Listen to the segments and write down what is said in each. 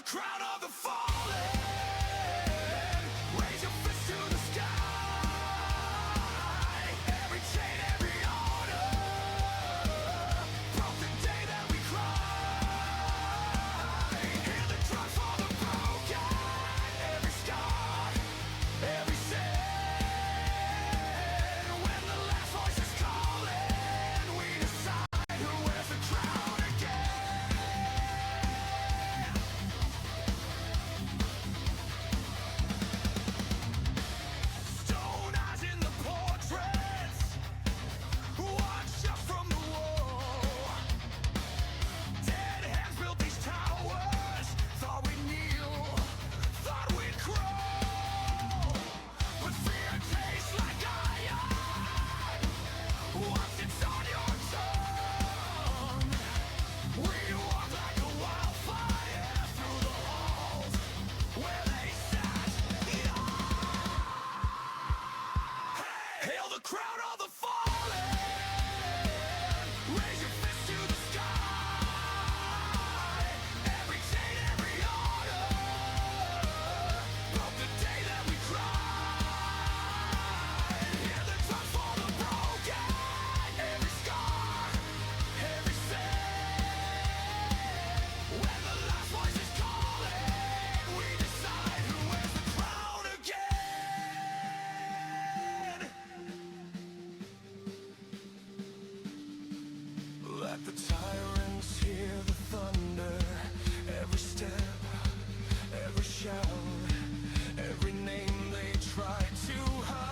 crown of the fallen. Raise your fist to the sky. Every chain, every order. Broke the day that we cried. Hear the drums for the broken. Every scar, every sin. When the last voice is calling, we decide who wears the crown again. Stone eyes in the portraits, watch us from the wall. Dead hands built these towers, thought we'd kneel, thought we'd crawl. But fear tastes like iron, once it's on your tongue. We walk like a wildfire through the halls where they sat young. Hail the crown of the fallen. Raise your fist to the sky. Every chain, every order. Broke the day that we cried. Hear the drums for the broken. Every scar, every sin. When the last voice is calling, we decide who wears the crown again. Let the tyrants hear the thunder. Every step, every shout, every name they try to hide.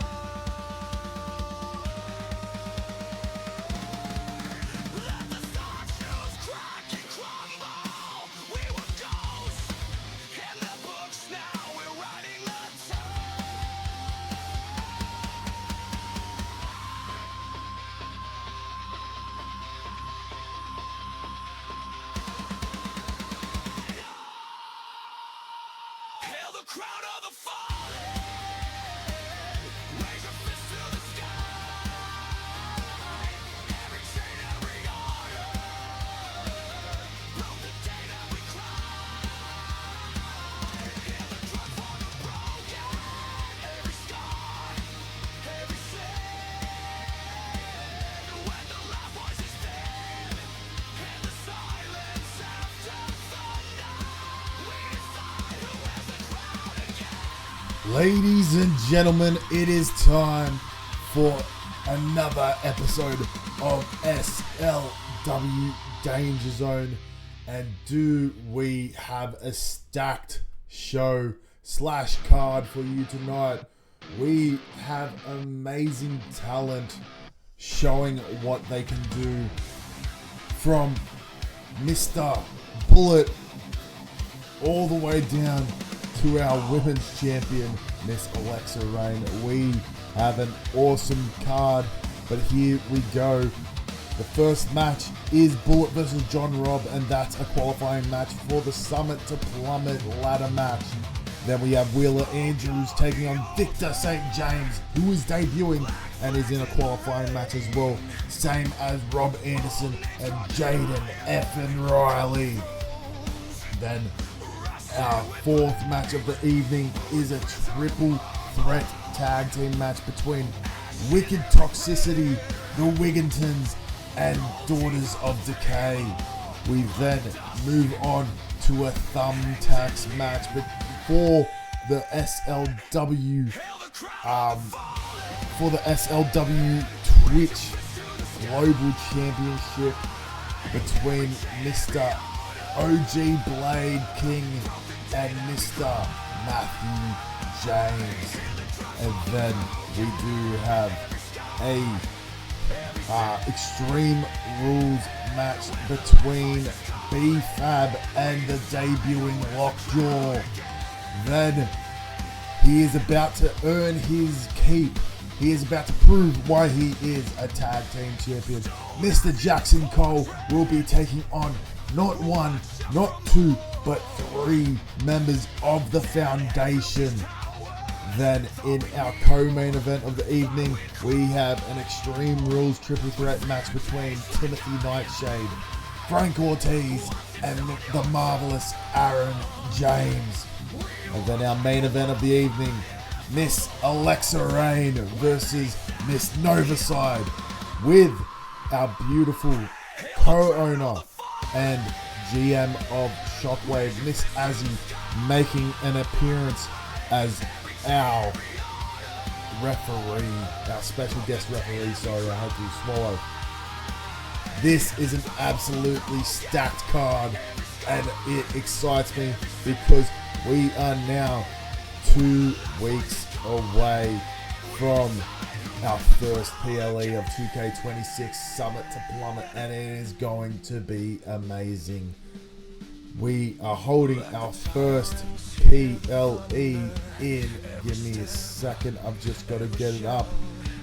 Let the statues crack and crumble. We were ghosts in the books, now we're writing the tale. Hail the crown of the fallen. Raise your fist to the sky. Every chain, every order. Broke the day that we cried. Hear the drums for the broken. Every scar, every sin. When the last voice is dead, and the silence after thunder, we decide who wears the crown again. Ladies and gentlemen, it is time for another episode of SLW Danger Zone. And do we have a stacked show / card for you tonight? We have amazing talent showing what they can do, from Mr. Bullet all the way down to our women's champion, Miss Alexa Rain. We have an awesome card, but here we go. The first match is Bullet versus John Robb, and that's a qualifying match for the Summit to Plummet ladder match. Then we have Wheeler Andrews taking on Victor St. James, who is debuting and is in a qualifying match as well. Same as Rob Anderson and Jaden Effin Riley. Then our fourth match of the evening is a triple threat tag team match between Wicked Toxicity, the Wigginton, and Daughters of Decay. We then move on to a thumbtacks match for the SLW Twitch Global Championship between Mr. OG Blade King and Mr. Matthew James. And then we do have a Extreme Rules match between B-Fab and the debuting Lockjaw. Then he is about to earn his keep. He is about to prove why he is a tag team champion. Mr. Jackson Cole will be taking on not one, not two, but three members of the Foundation. Then in our co-main event of the evening, we have an Extreme Rules triple threat match between Timothy Nightshade, Frank Ortiz and the marvelous Aaron James. And then our main event of the evening, Miss Alexa Rain versus Miss Novaside, with our beautiful co-owner and GM of Shockwave, Miss Azzy, making an appearance as our referee, our special guest referee. Sorry, I had to swallow. This is an absolutely stacked card, and it excites me because we are now 2 weeks away from our first PLE of 2K26 Summit to Plummet, and it is going to be amazing. We are holding our first PLE in, give me a second, I've just got to get it up,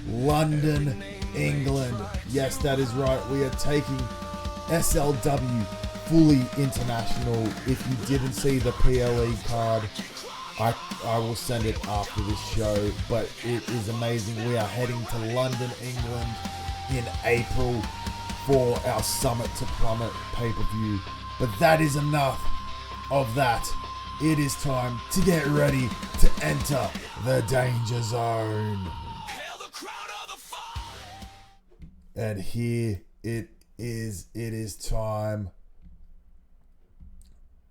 London, England. Yes, that is right, we are taking SLW fully international. If you didn't see the PLE card, I will send it after this show, but it is amazing. We are heading to London, England in April for our Summit to Plummet pay-per-view. But that is enough of that. It is time to get ready to enter the Danger Zone. And here it is. It is time.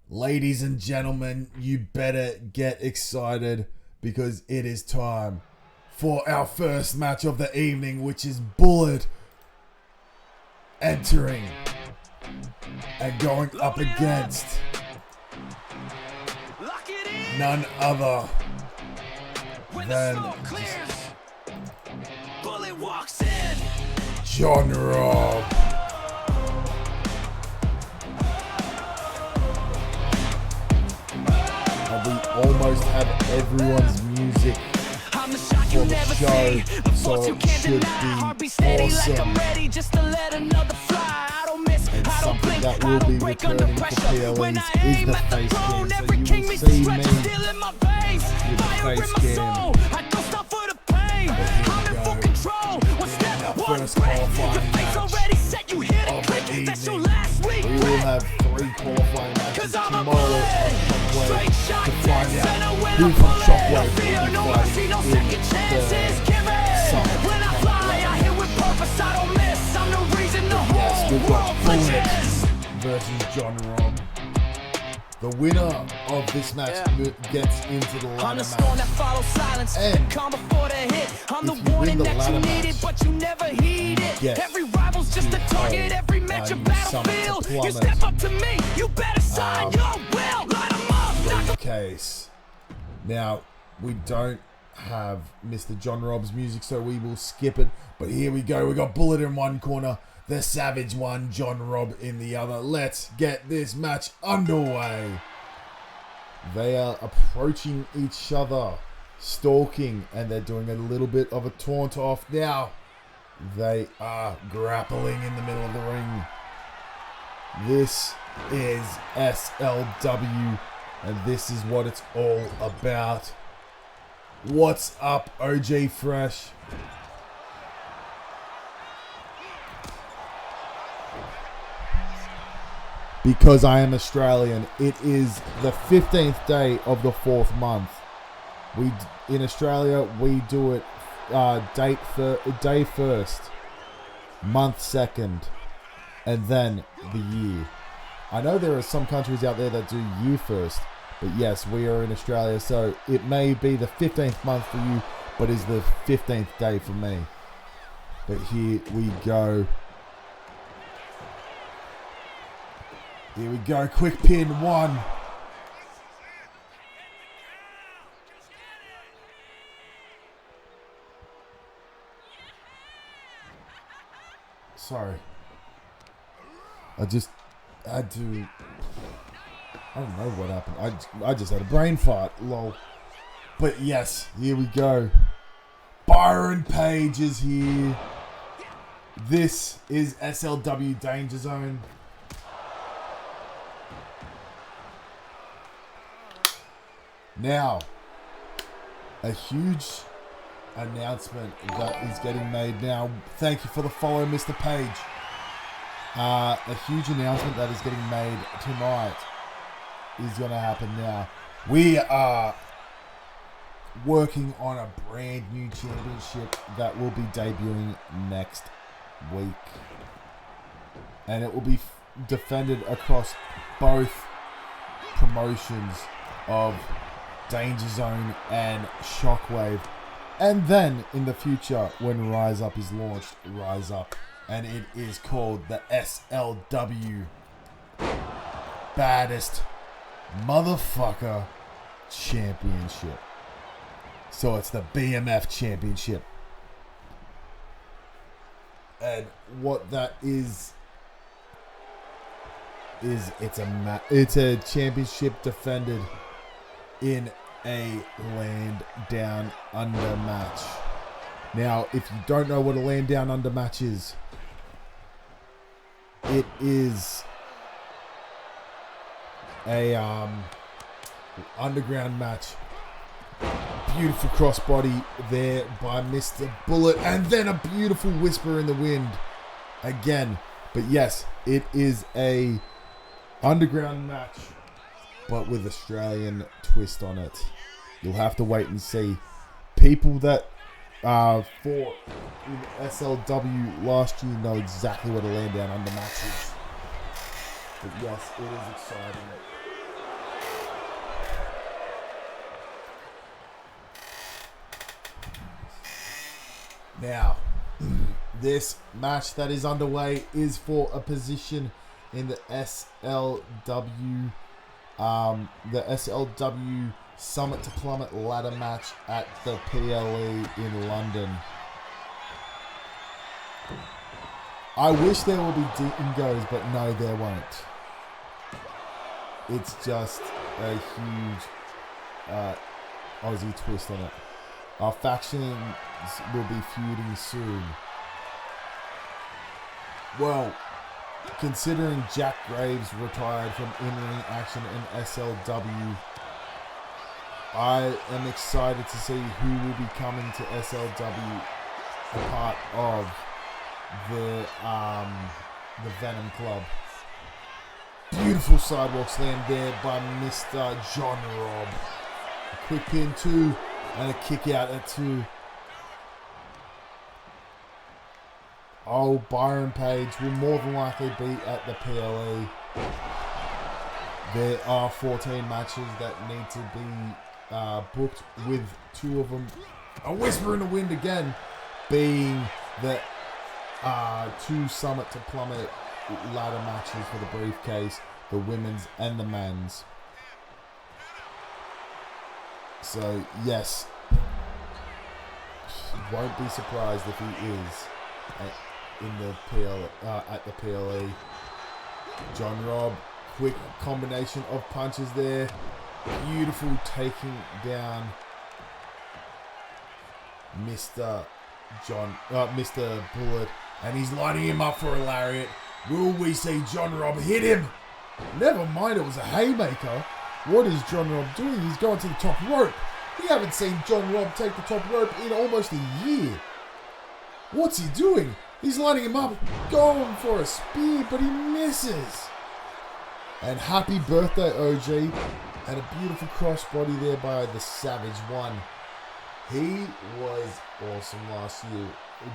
Ladies and gentlemen, you better get excited because it is time for our first match of the evening, which is Bullet entering and going up against none other than John Robb. And we almost have everyone's music for the show, so it should be awesome. And something that will be returning for PLEs is the face cam, so you will see me with the face cam. But here we go, in our first qualifying match of the evening. We will have 3 qualifying matches tomorrow on Shockwave to find out who from Shockwave will be fighting in the Summit. Yes, we've got Bullet versus John Robb. The winner of this match gets into the ladder match. And if you win the ladder match, you get every rival's just a target, every match a battlefield. You step up to me, you better sign your will. Light 'em up. Case. Now, we don't have Mr. John Robb's music, so we will skip it. But here we go. We got Bullet in one corner, the Savage one, John Robb in the other. Let's get this match underway. They are approaching each other, stalking, and they're doing a little bit of a taunt off. Now, they are grappling in the middle of the ring. This is SLW, and this is what it's all about. What's up, OJ Fresh? Because I am Australian, it is the 15th day of the 4th month. In Australia, we do it day first, month second, and then the year. I know there are some countries out there that do year first, but yes, we are in Australia, so it may be the 15th month for you, but is the 15th day for me. But here we go. Here we go, quick pin, 1. Sorry. I just had to... I don't know what happened. I just had a brain fart, lol. But yes, here we go. Byron Page is here. This is SLW Danger Zone. Now, a huge announcement that is getting made now. Thank you for the follow, Mr. Page. A huge announcement that is getting made tonight is going to happen now. We are working on a brand new championship that will be debuting next week. And it will be defended across both promotions of Dangerzone and Shockwave. And then in the future, when Rise Up is launched, Rise Up. And it is called the SLW Baddest Motherfucker Championship. So it's the BMF Championship. And what that is it's a championship defended in a land down under match. Now, if you don't know what a land down under match is, it is a underground match. Beautiful crossbody there by Mr. Bullet, and then a beautiful whisper in the wind again. But yes, it is a underground match, but with Australian twist on it. You'll have to wait and see. People that fought in SLW last year know exactly what a land down under match is. But yes, it is exciting. Now, this match that is underway is for a position in the SLW Summit to Plummet ladder match at the PLE in London. I wish there would be dingoes, but no, there won't. It's just a huge Aussie twist on it. Our factions will be feuding soon. Well, considering Jack Graves retired from in-ring action in SLW, I am excited to see who will be coming to SLW, a part of the Venom Club. Beautiful sidewalk slam there by Mr. John Robb. A quick pin 2 and a kick out at 2. Oh, Byron Page will more than likely be at the PLE. There are 14 matches that need to be booked, with 2 of them, a whisper in the wind again, being the 2 Summit to Plummet ladder matches for the briefcase, the women's and the men's. So yes, won't be surprised if he is at the PLE. John Robb, quick combination of punches there. Beautiful taking down Mr. Bullet, and he's lining him up for a lariat. Will we see John Robb hit him? Never mind, it was a haymaker. What is John Robb doing? He's going to the top rope. We haven't seen John Robb take the top rope in almost a year. What's he doing? He's lining him up, going for a spear, but he misses. And happy birthday, OG. And a beautiful crossbody there by the Savage One. He was awesome last year,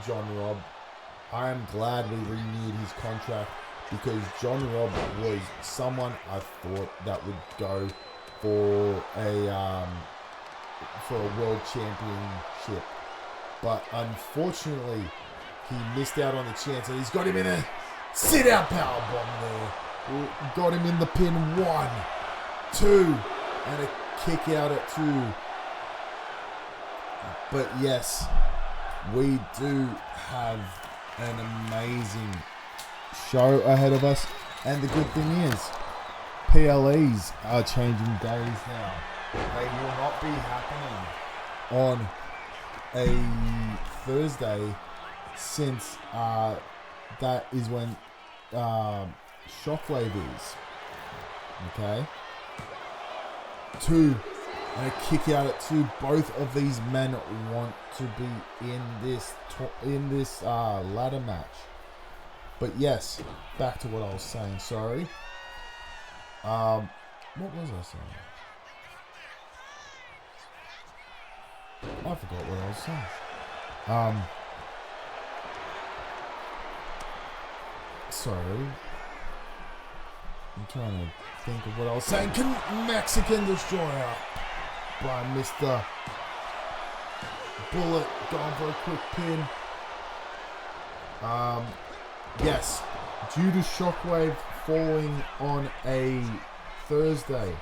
John Robb. I am glad we renewed his contract, because John Robb was someone I thought that would go for a world championship. But unfortunately, he missed out on the chance, and he's got him in a sit-out powerbomb there. Got him in the pin. 1, 2, and a kick out at 2. But yes, we do have an amazing show ahead of us, and the good thing is, PLEs are changing days now. They will not be happening on a Thursday, since that is when Shockwave is. Okay. 2, and a kick out at 2. Both of these men want to be in this ladder match. But yes, back to what I was saying. Sorry. What was I saying? I forgot what I was saying. Sorry. I'm trying to think of what I was saying. Mexican Destroyer by Mr. Bullet going for a quick pin. Yes, due to Shockwave falling on a Thursday,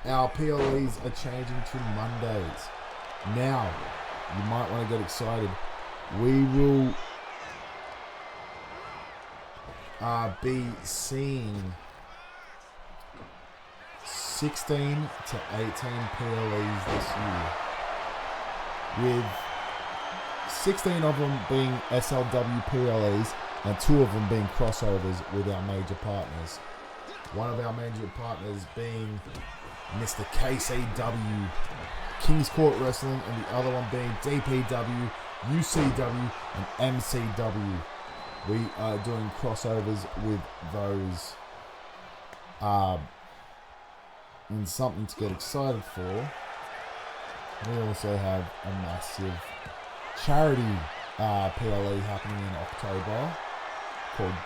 our PLEs are changing to Mondays. Now, you might want to get excited. We will be seeing 16 to 18 PLEs this year, with 16 of them being SLW PLEs and 2 of them being crossovers with our major partners. One of our major partners being Mr. KCW, King's Court Wrestling, and the other one being DPW, UCW, and MCW. We are doing crossovers with those, and something to get excited for. We also have a massive charity PLE happening in October called,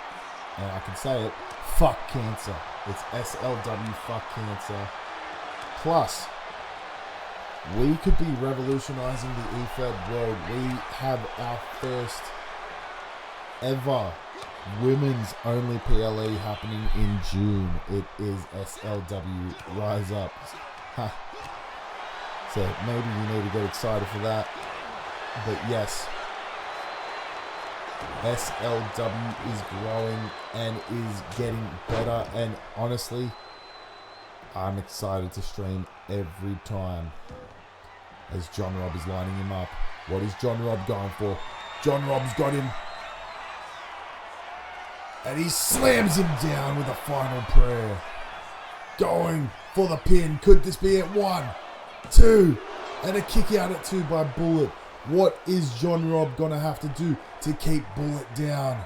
and I can say it, Fuck Cancer. It's SLW Fuck Cancer. Plus, we could be revolutionizing the EFED world. We have our first ever women's only PLE happening in June. It is SLW Rise Up. So maybe you need to get excited for that. But yes, SLW is growing and is getting better, and honestly, I'm excited to stream every time as John Robb is lining him up. What is John Robb going for? John Robb's got him, and he slams him down with a final prayer. Going for the pin. Could this be it? 1, 2, and a kick out at 2 by Bullet. What is John Robb going to have to do to keep Bullet down?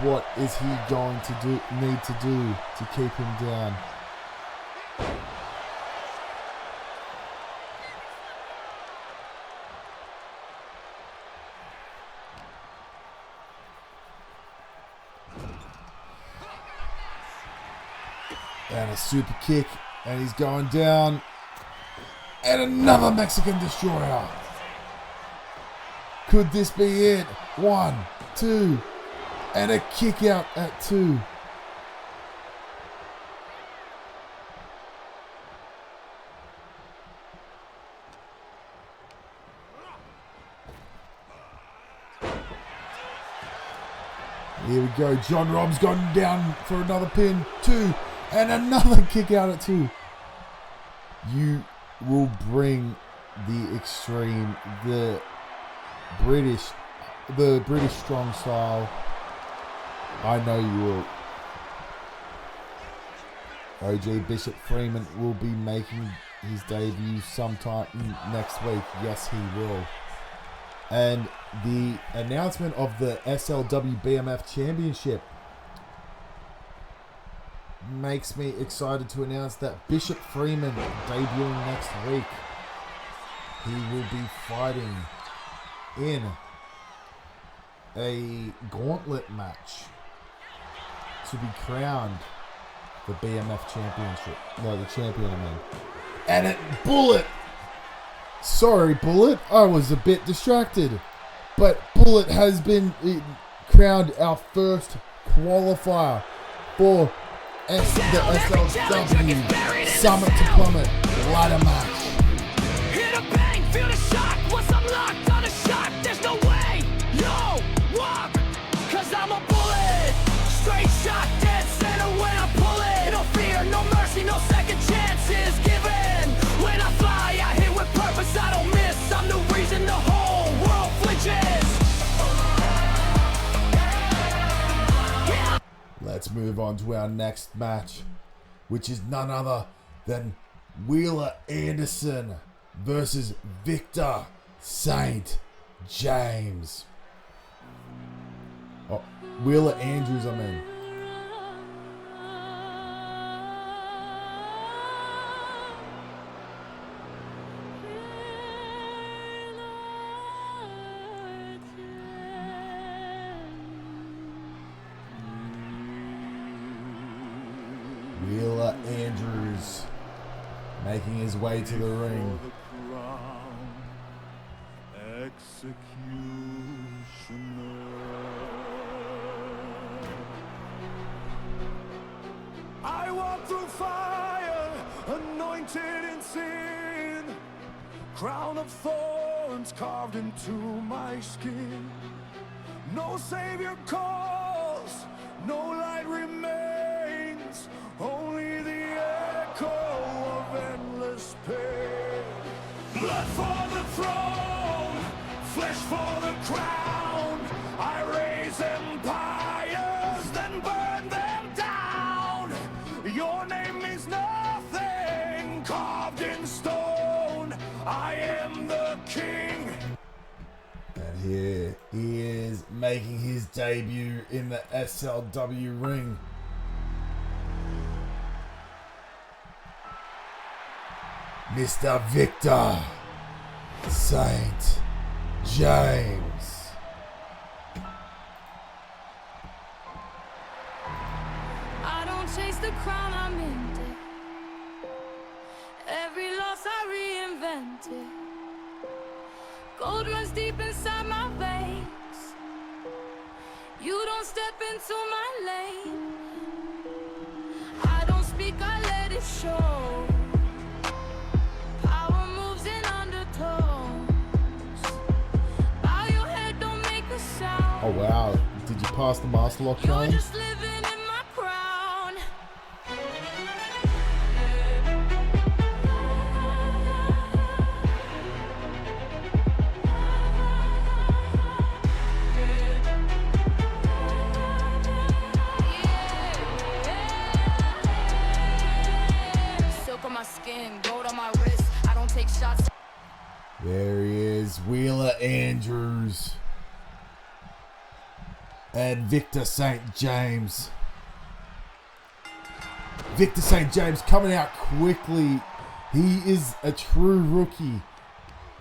What is he going to need to do to keep him down? And a super kick, and he's going down. And another Mexican Destroyer. Could this be it? 1, 2, and a kick out at 2. Here we go. John Robb's gone down for another pin. 2, and another kick out at 2. You will bring the extreme, the British strong style. I know you will. OJ Bishop Freeman will be making his debut sometime next week. Yes, he will. And the announcement of the SLW BMF Championship makes me excited to announce that Bishop Freeman debuting next week. He will be fighting in a gauntlet match to be crowned the BMF championship. No, the champion, I mean. And at Bullet. Sorry, Bullet. I was a bit distracted. But Bullet has been crowned our first qualifier for the SLW Summit to Plummet ladder match. Hit a bang, feel the shock. Once I'm locked on a shot, there's no way, no walk. Cause I'm a bullet. Straight shot, dead center when I pull it. No fear, no mercy, no second chances given. When I fly, I hit with purpose, I don't miss. I'm the reason the whole world flinches. Let's move on to our next match, which is none other than Wheeler Anderson versus Victor Saint James. Oh, Wheeler Andrews, I mean. Wheeler Andrews making his way to the ring. I walk through fire, anointed in sin. Crown of thorns carved into my skin. No savior calls, no light remains. Only the echo of endless pain. Blood for the throne, flesh for the crown. I raise empires, then burn them down. Your name means nothing, carved in stone. I am the king. And here he is making his debut in the SLW ring. Mr. Victor St. James. I don't chase the crown, I'm in it. Every loss I reinvent it. Gold runs deep inside my veins. You don't step into my lane. I don't speak, I let it show. Power moves in undertones. Bow your head, don't make a sound. Oh wow, did you pass the master lock, You're John? just living in my crown. Silk on my skin, gold on my wrist. I don't take shots. There he is, Wheeler Andrews. And Victor St. James. Victor St. James coming out quickly. He is a true rookie.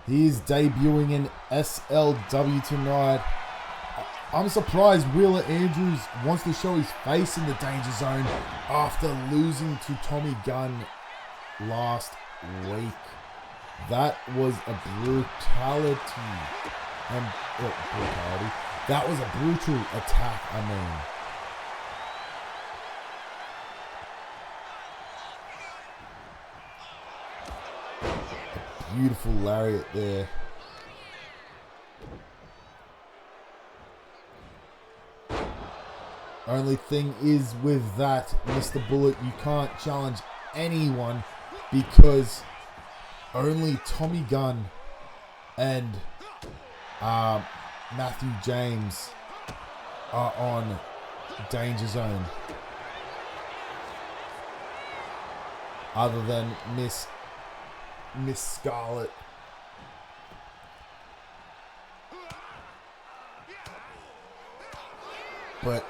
He is debuting in SLW tonight. I'm surprised Wheeler Andrews wants to show his face in the Danger Zone after losing to Tommy Gunn last week. That was a brutality. Brutality. That was a brutal attack, I mean. A beautiful lariat there. Only thing is with that, Mr. Bullet, you can't challenge anyone because only Tommy Gunn and Matthew James are on Danger Zone. Other than Miss Scarlet. But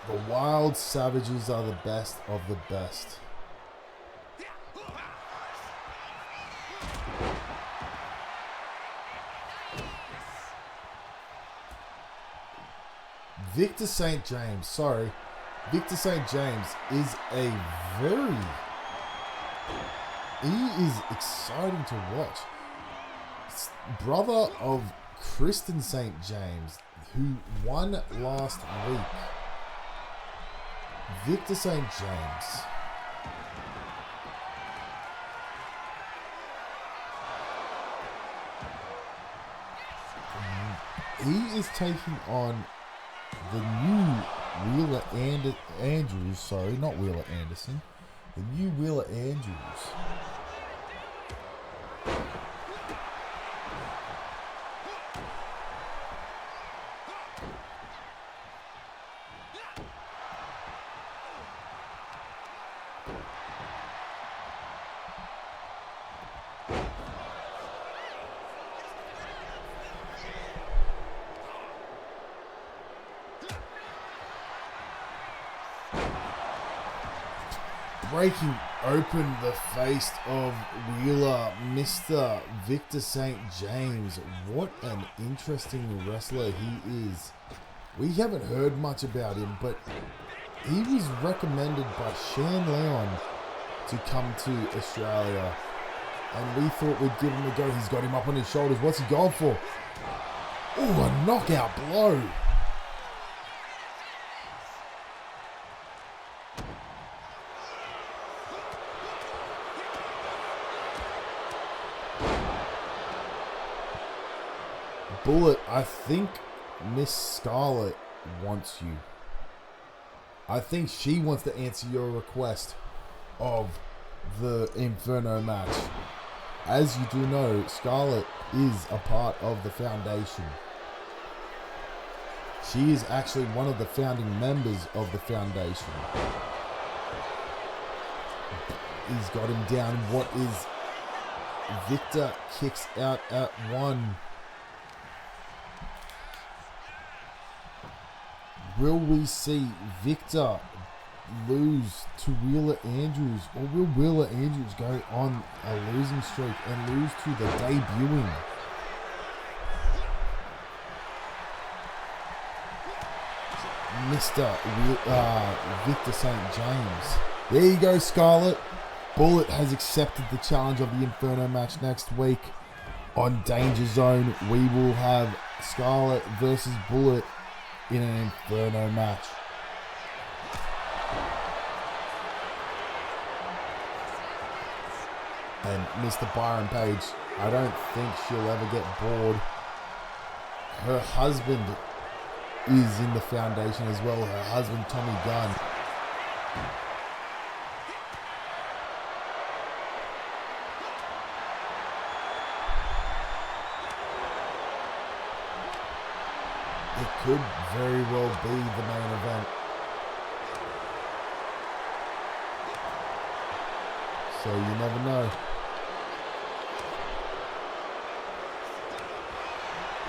the Wild Savages are the best of the best. Victor St. James is a he is exciting to watch. Brother of Kristen St. James, who won last week. Victor St. James. He is taking on the new Wheeler Andrews. Sorry, not Wheeler Anderson. The new Wheeler Andrews. breaking open the face of Wheeler, Mr. Victor St. James. What an interesting wrestler he is. We haven't heard much about him, but he was recommended by Shan Leon to come to Australia. And we thought we'd give him a go. He's got him up on his shoulders. What's he going for? Oh, a knockout blow. Bullet, I think Miss Scarlet wants you. I think she wants to answer your request of the Inferno match. As you do know, Scarlet is a part of the Foundation. She is actually one of the founding members of the Foundation. He's got him down. What is... Victor kicks out at 1. Will we see Victor lose to Wheeler Andrews, or will Wheeler Andrews go on a losing streak and lose to the debuting Mr. Victor St. James? There you go, Scarlet. Bullet has accepted the challenge of the Inferno match next week on Danger Zone. We will have Scarlet versus Bullet in an Inferno match. And Mr. Byron Page, I don't think she'll ever get bored. Her husband is in the Foundation as well. Her husband, Tommy Gunn. It could very well be the main event. So you never know.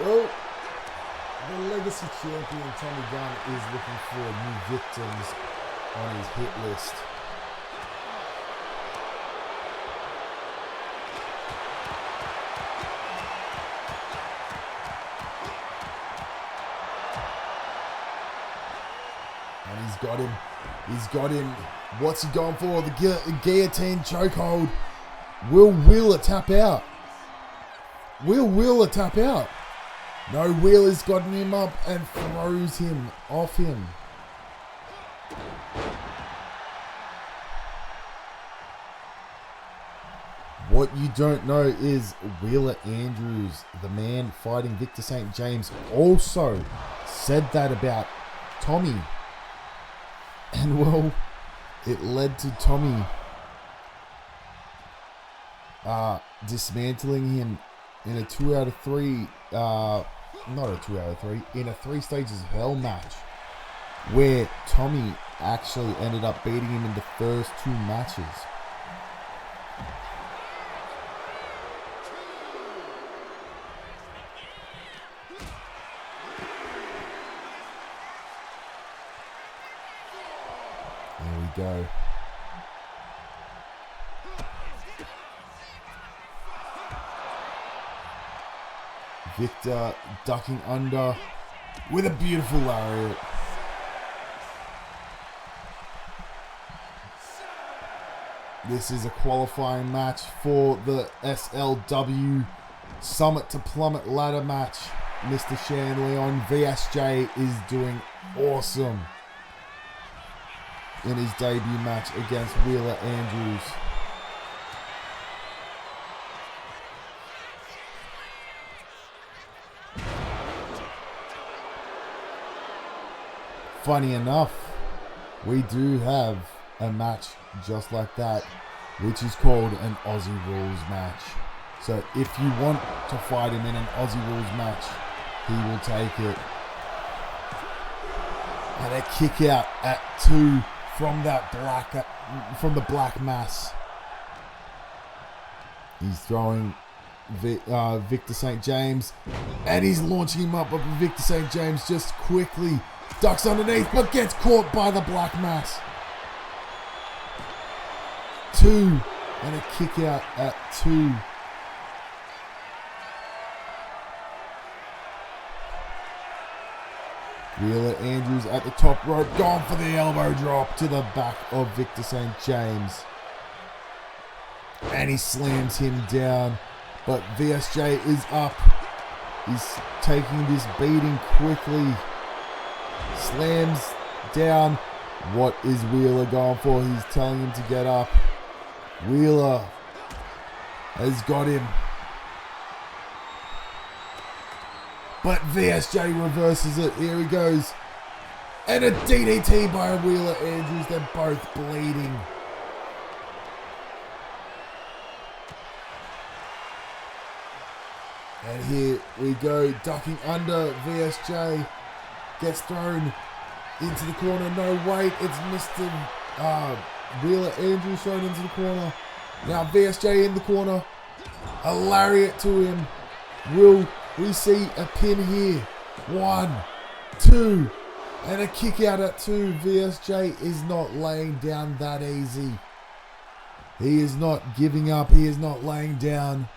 Well, the Legacy Champion Tommy Gunn is looking for new victims on his hit list. And he's got him. He's got him. What's he going for? The guillotine chokehold. Will Wheeler tap out? Will Wheeler tap out? No, Wheeler's gotten him up and throws him off him. What you don't know is Wheeler Andrews, the man fighting Victor St. James, also said that about Tommy. And well, it led to Tommy dismantling him in a 2 out of 3, not a 2 out of 3, in a 3 stages hell match, where Tommy actually ended up beating him in the first 2 matches. There we go. Victor ducking under with a beautiful lariat. This is a qualifying match for the SLW Summit to Plummet ladder match. Mr. Shan Leon VSJ is doing awesome in his debut match against Wheeler Andrews. Funny enough, we do have a match just like that, which is called an Aussie Rules match. So if you want to fight him in an Aussie Rules match, he will take it. And a kick out at 2 from the black mass. He's throwing Victor St. James, and he's launching him up, but Victor St. James just quickly ducks underneath, but gets caught by the black mass. 2, and a kick out at 2. Wheeler Andrews at the top rope, gone for the elbow drop to the back of Victor St. James. And he slams him down, but VSJ is up. He's taking this beating quickly. Slams down. What is Wheeler going for? He's telling him to get up. Wheeler has got him. But VSJ reverses it. Here he goes. And a DDT by Wheeler Andrews. They're both bleeding. And here we go. Ducking under. VSJ gets thrown into the corner. No, wait. It's Mr. Wheeler Andrews thrown into the corner. Now VSJ in the corner. A lariat to him. Will we see a pin here? 1, 2, and a kick out at 2. VSJ is not laying down that easy. He is not giving up. He is not laying down.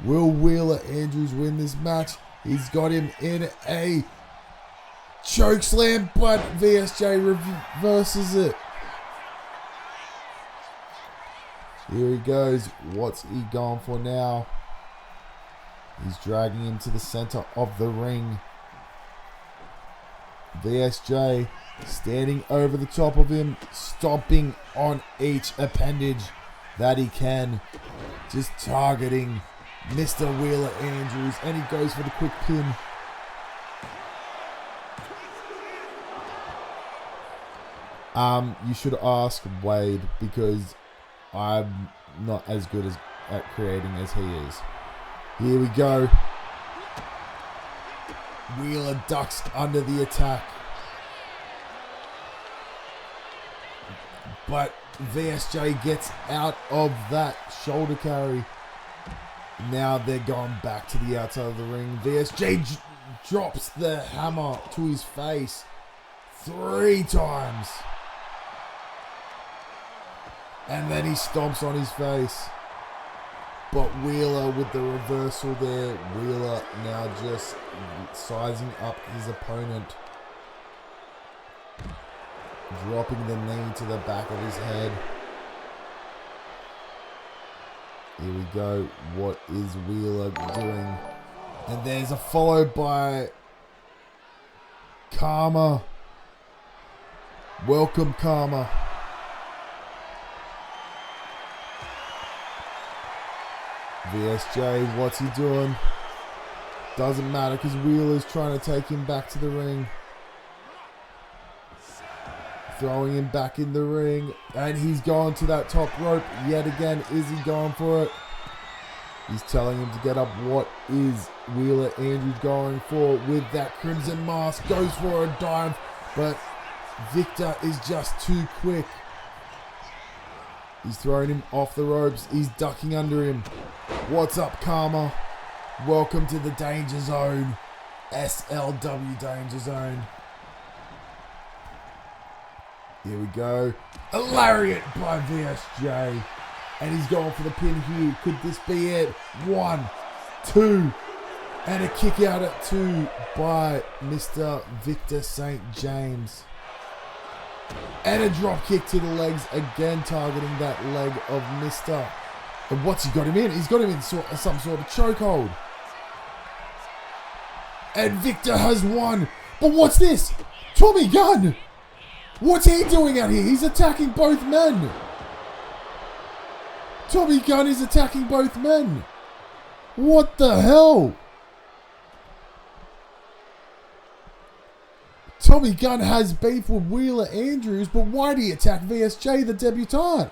Will Wheeler Andrews win this match? He's got him in a choke slam, but VSJ reverses it. Here he goes. What's he going for now? He's dragging him to the center of the ring. VSJ standing over the top of him, stomping on each appendage that he can. Just targeting Mr. Wheeler Andrews, and he goes for the quick pin. You should ask Wade, because I'm not as good at creating as he is. Here we go. Wheeler ducks under the attack. But VSJ gets out of that shoulder carry. Now they're going back to the outside of the ring. VSJ drops the hammer to his face 3 times. And then he stomps on his face. But Wheeler with the reversal there. Wheeler now just sizing up his opponent. Dropping the knee to the back of his head. Here we go. What is Wheeler doing? And there's a follow by Karma. Welcome, Karma. VSJ, what's he doing? Doesn't matter, because Wheeler's trying to take him back to the ring. Throwing him back in the ring. And he's going to that top rope yet again. Is he going for it? He's telling him to get up. What is Wheeler Andrews going for with that Crimson Mask? Goes for a dive, but Victor is just too quick. He's throwing him off the ropes. He's ducking under him. What's up, Karma? Welcome to the Danger Zone. SLW Danger Zone. Here we go. A lariat by VSJ. And he's going for the pin here. Could this be it? 1, 2. And a kick out at 2 by Mr. Victor St. James. And a drop kick to the legs, again targeting that leg of Mr. And what's he got him in? He's got him in some sort of chokehold. And Victor has won. But what's this? Tommy Gunn! What's he doing out here? He's attacking both men. Tommy Gunn is attacking both men. What the hell? Tommy Gunn has beef with Wheeler Andrews, but why did he attack VSJ, the debutant?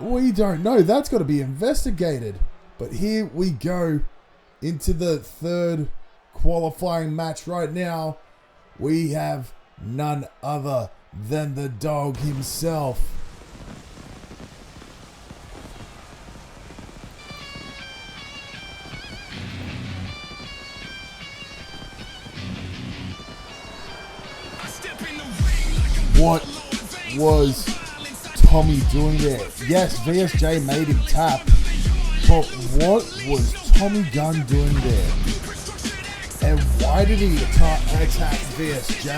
We don't know. That's got to be investigated. But here we go into the third qualifying match right now. We have none other than the dog himself. What was Tommy doing there? Yes, VSJ made him tap, but what was Tommy Gunn doing there? And why did he attack VSJ?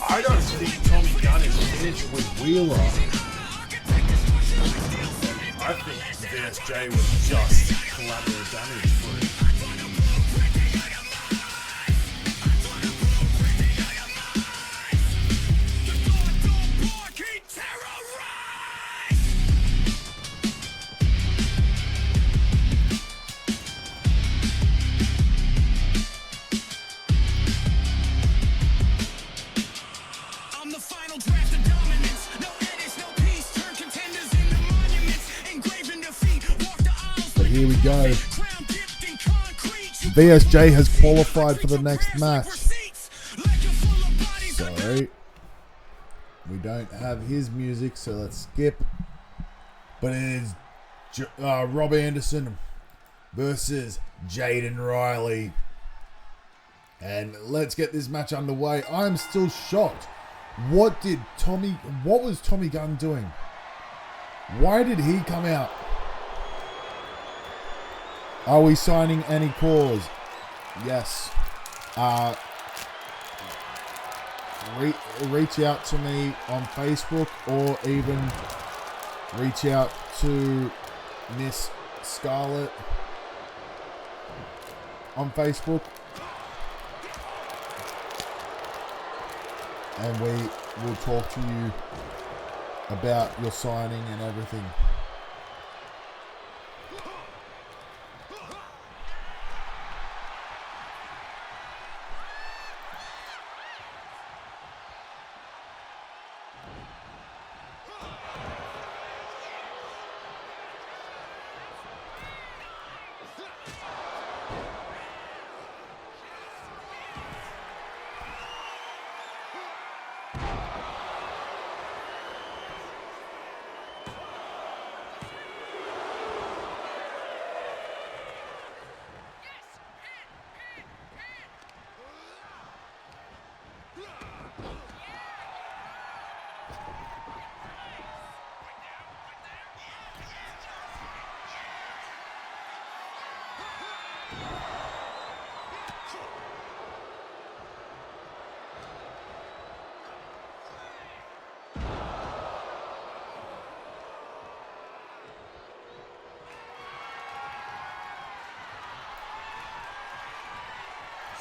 I don't think Tommy Gunn is finished with Wheeler. I think VSJ was just collateral damage for him. Here we go. VSJ has qualified for the next match. Sorry. We don't have his music, so let's skip. But it is Rob Anderson versus Jaden Riley. And let's get this match underway. I'm still shocked. What was Tommy Gunn doing? Why did he come out? Are we signing any cause? Yes. Reach out to me on Facebook, or even reach out to Miss Scarlett on Facebook, and we will talk to you about your signing and everything.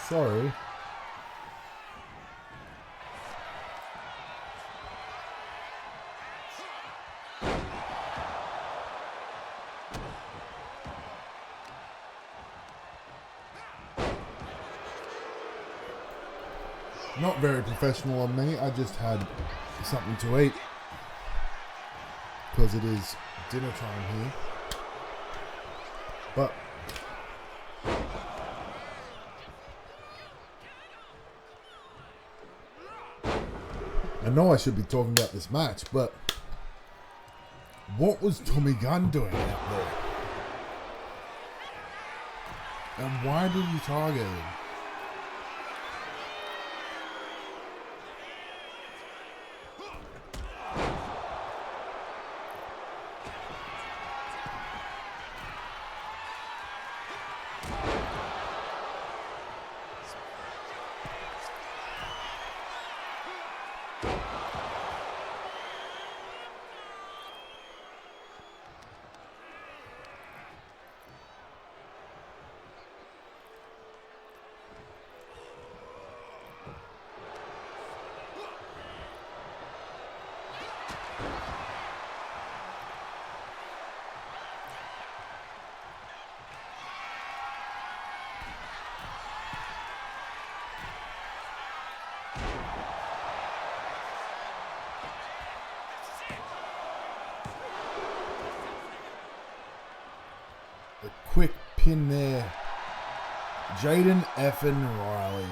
Sorry. Not very professional on me. I just had something to eat because it is dinner time here. But I know I should be talking about this match, but what was Tommy Gunn doing out there? And why did he target him? The quick pin there. Jaden effin' Riley.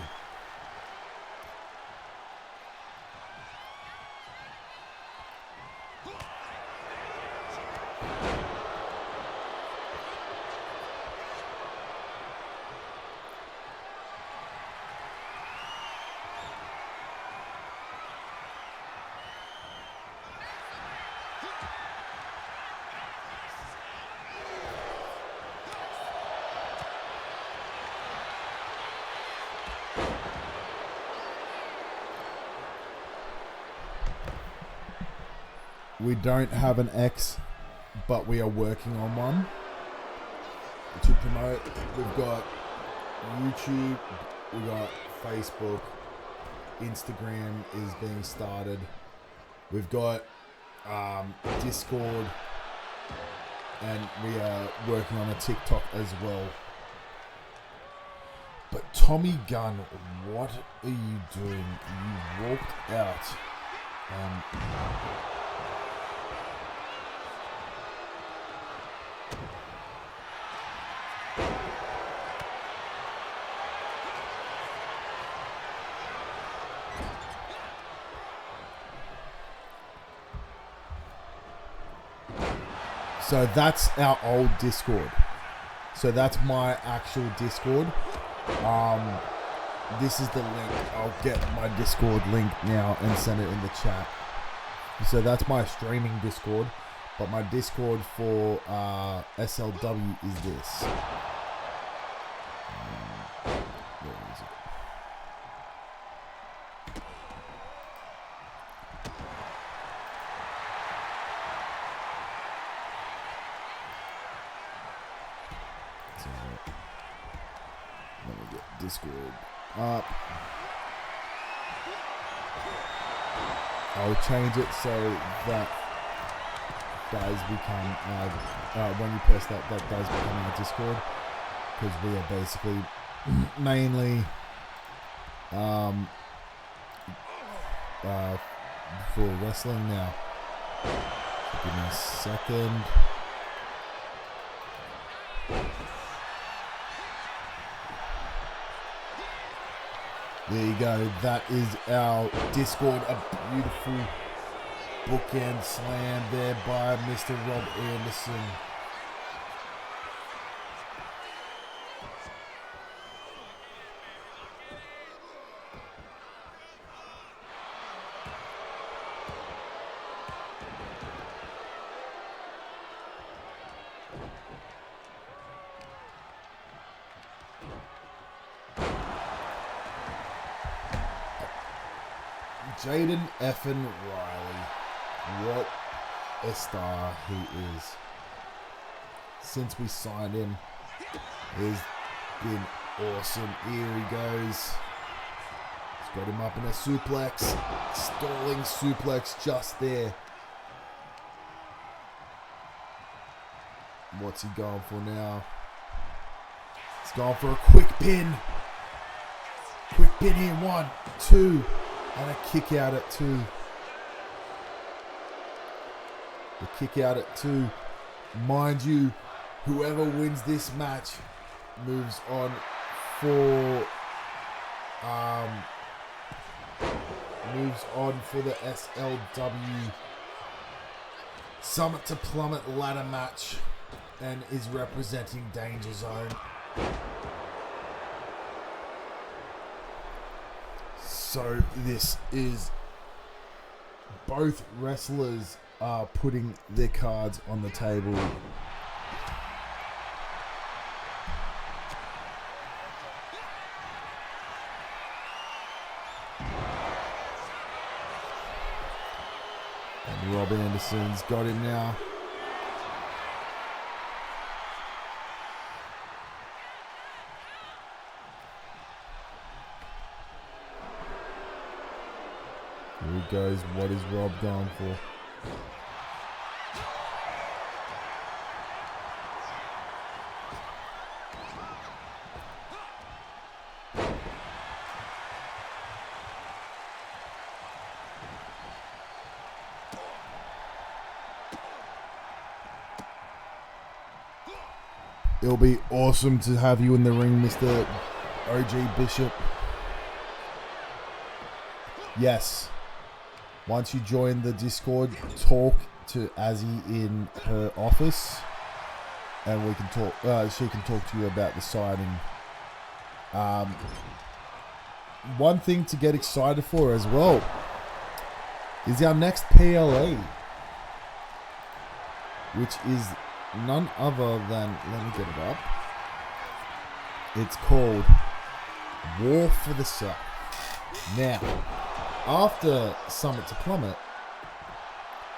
We don't have an X, but we are working on one to promote. We've got YouTube, we've got Facebook, Instagram is being started. We've got Discord, and we are working on a TikTok as well. But Tommy Gunn, what are you doing? You walked out and so that's our old Discord. So that's my actual Discord. This is the link. I'll get my Discord link now and send it in the chat. So that's my streaming Discord, but my Discord for SLW is this. Where is it? So, let me get Discord up. I'll change it so that does become when you press that does become our Discord, because we are basically mainly for wrestling now. Give me a second. There you go. That is our Discord. A beautiful bookend slam there by Mr. Rob Anderson. Jaden effin Riley. What a star he is. Since we signed him, he's been awesome. Here he goes. He's got him up in a suplex. Stalling suplex just there. What's he going for now? He's going for a quick pin. Quick pin here. 1, 2. And a kick out at 2. The kick out at 2. Mind you, whoever wins this match moves on for the SLW Summit to Plummet ladder match and is representing Danger Zone. So this is, both wrestlers are putting their cards on the table. And Rob Anderson's got him now. Here he goes. What is Rob going for? It'll be awesome to have you in the ring, Mr. OG Bishop. Yes. Once you join the Discord, talk to Azzy in her office, and we can talk. She can talk to you about the signing. One thing to get excited for as well is our next PLA, which is none other than, let me get it up. It's called War for the South. Now, after Summit to Plummet,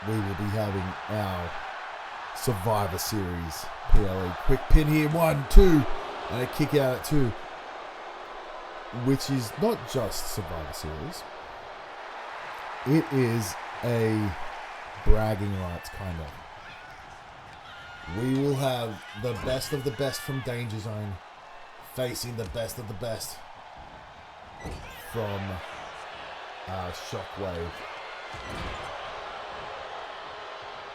we will be having our Survivor Series PLE. Quick pin here, 1, 2, and a kick out at 2, which is not just Survivor Series. It is a bragging rights kind of. We will have the best of the best from Danger Zone facing the best of the best from Shockwave.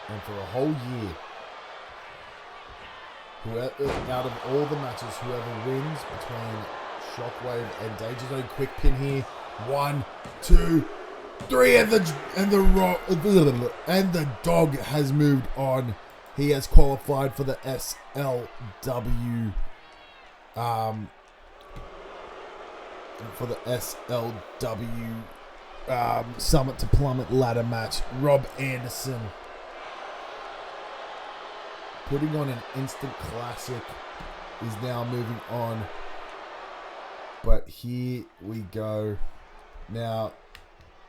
And for a whole year, out of all the matches, whoever wins between Shockwave and Danger Zone, quick pin here, 1, 2, 3, and the dog has moved on. He has qualified for the SLW Summit to Plummet ladder match. Rob Anderson putting on an instant classic is now moving on. But here we go. Now,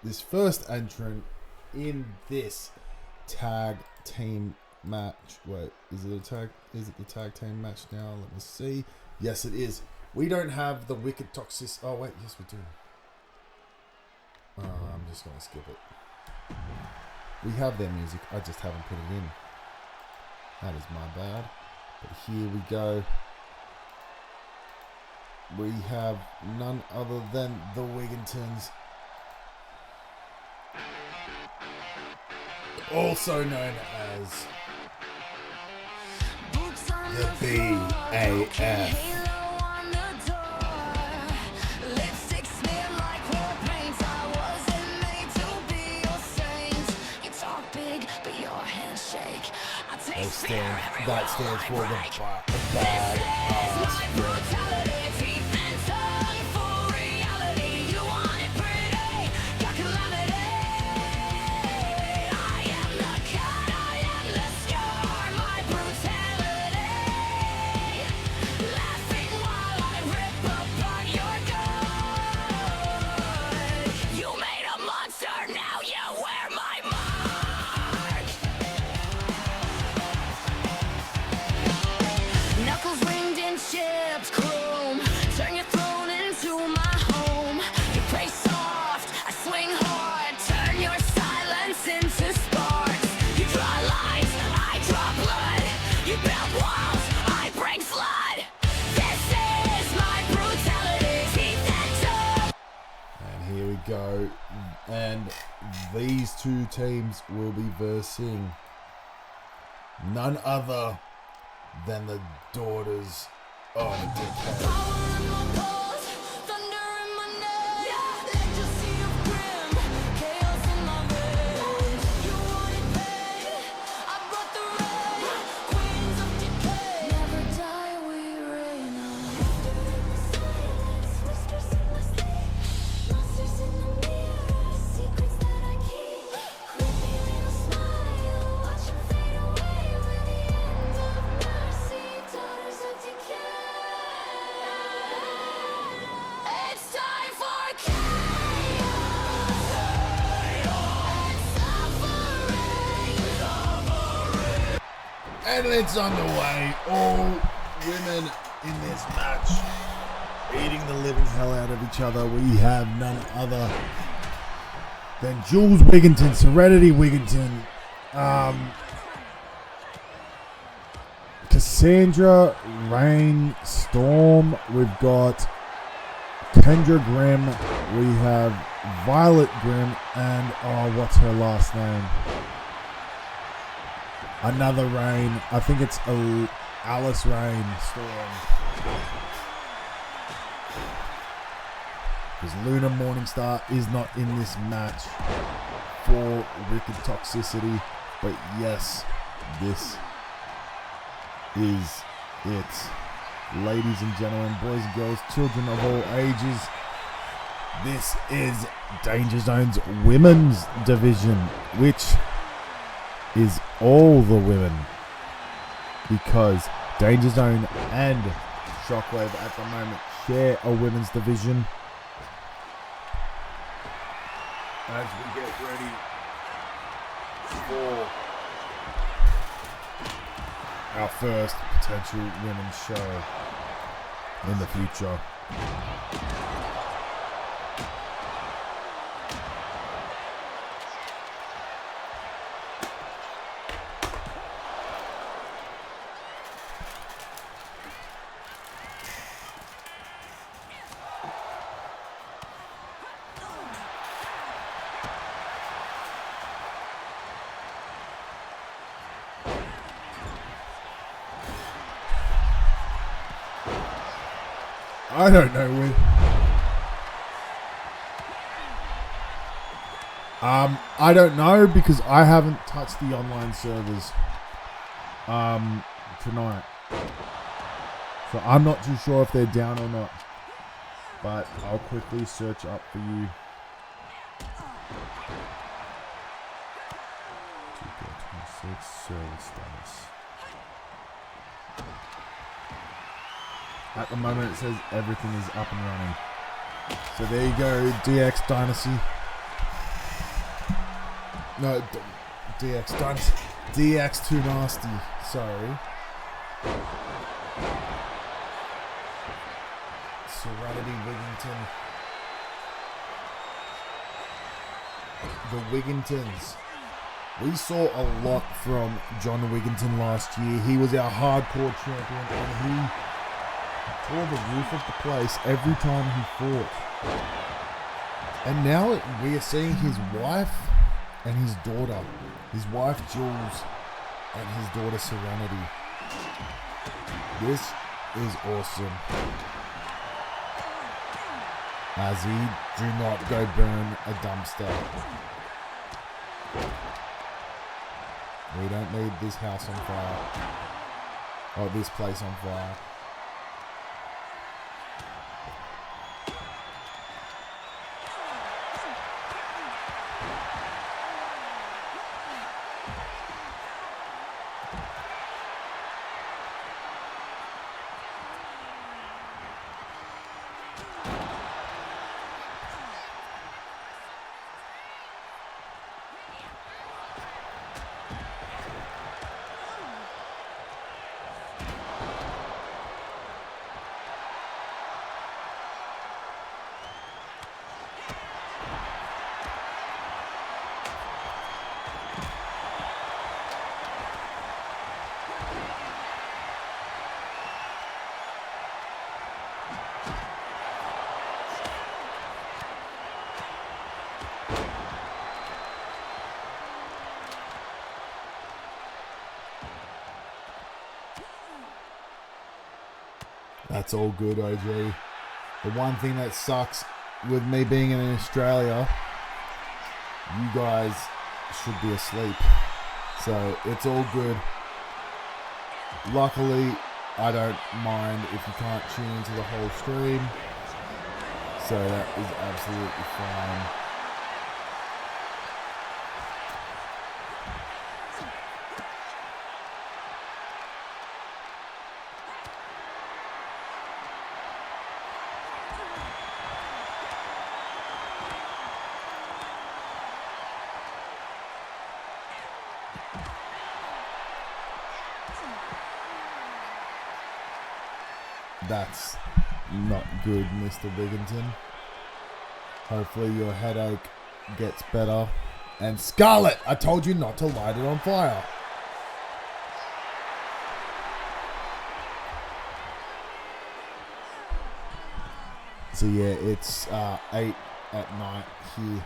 this first entrant in this tag team match. Wait, is it the tag team match now? Let me see. Yes, it is. We don't have the Wicked Toxic. Oh wait, yes we do. I'm just gonna skip it. We have their music. I just haven't put it in. That is my bad. But here we go. We have none other than the Wigginton, also known as the BAF. That stands for the bad ass. Go, and these two teams will be versing none other than the Daughters of Decay. And it's underway. All women in this match beating the living hell out of each other. We have none other than Jules Wigginton, Serenity Wigginton, Cassandra Rain Storm. We've got Kendra Grimm. We have Violet Grimm. And, what's her last name? Another Rain. I think it's Alice Rain Storm. Because Luna Morningstar is not in this match for Wicked Toxicity. But yes, this is it. Ladies and gentlemen, boys and girls, children of all ages, this is Danger Zone's women's division, which is all the women, because Danger Zone and Shockwave at the moment share a women's division. As we get ready for our first potential women's show in the future. I don't know when. I don't know because I haven't touched the online servers tonight. So I'm not too sure if they're down or not. But I'll quickly search up for you. 2K26 server status. At the moment it says everything is up and running. So there you go, DX Dynasty. No, DX Dynasty. DX Too Nasty, sorry. Serenity Wigington. The Wigingtons. We saw a lot from John Wigington last year. He was our hardcore champion and he tore the roof of the place every time he fought. And now we are seeing his wife and his daughter. His wife Jules and his daughter Serenity. This is awesome. Azzy, do not go burn a dumpster. We don't need this house on fire. Or this place on fire. That's all good, OG. The one thing that sucks with me being in Australia, you guys should be asleep. So it's all good. Luckily, I don't mind if you can't tune into the whole stream. So that is absolutely fine. That's not good, Mr. Wigington. Hopefully your headache gets better. And Scarlet, I told you not to light it on fire. So yeah, it's 8 at night here.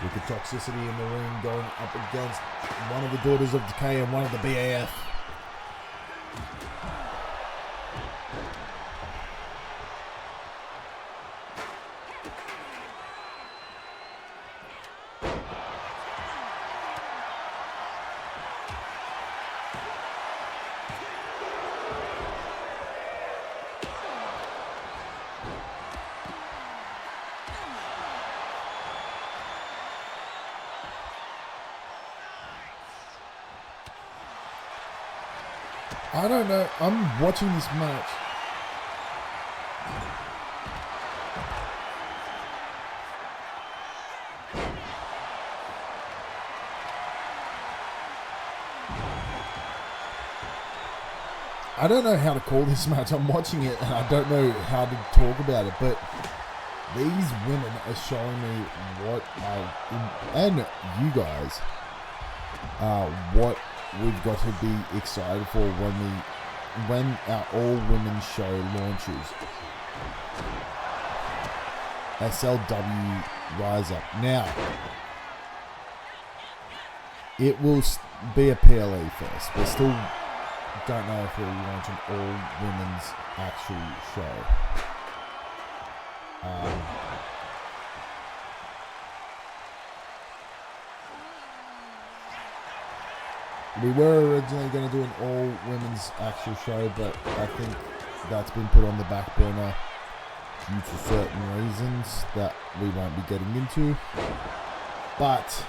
With the toxicity in the ring going up against one of the Daughters of Decay and one of the BAF. I don't know. I'm watching this match. I don't know how to call this match. I'm watching it and I don't know how to talk about it, but these women are showing me what and you guys, what we've got to be excited for when our all-women show launches. SLW Rise Up. Now, it will be a PLE first. We still don't know if we'll launch an all-women's actual show. We were originally going to do an all-women's actual show, but I think that's been put on the back burner due to certain reasons that we won't be getting into. But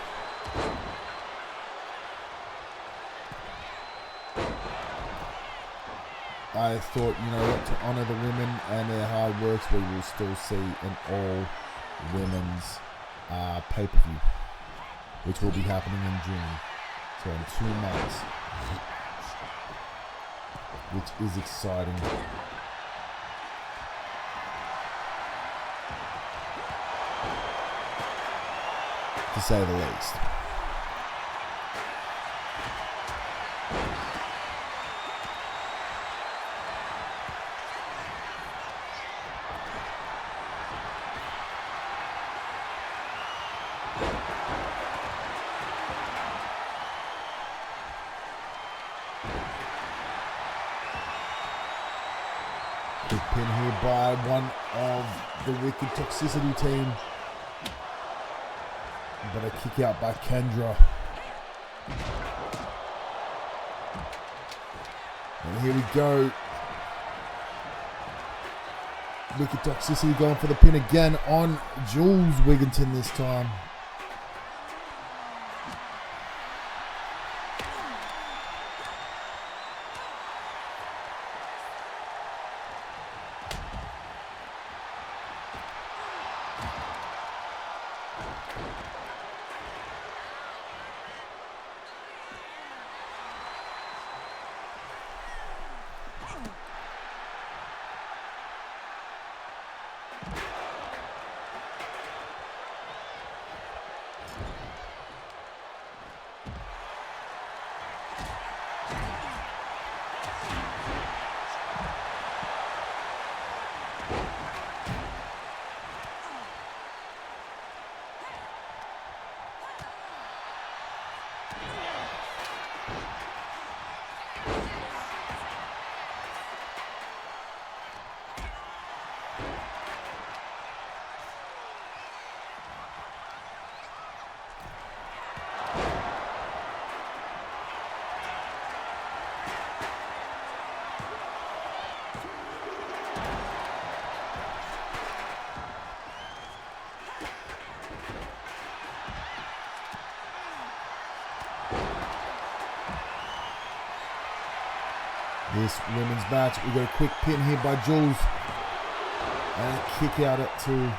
I thought, you know what, to honour the women and their hard works, we will still see an all-women's pay-per-view, which will be happening in June. So in 2 months, which is exciting. To say the least. Big pin here by one of the Wicked Toxicity team. But a kick out by Kendra. And here we go. Wicked Toxicity going for the pin again on Jules Wigginton this time. This women's match, we got a quick pin here by Jules. And a kick out at 2.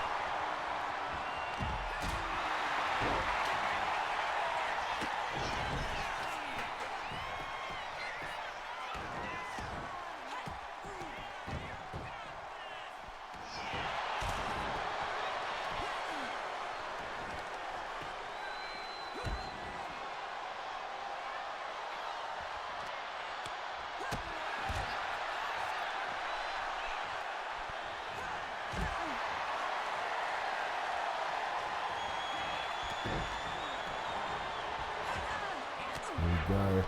There we go.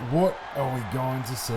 What are we going to see?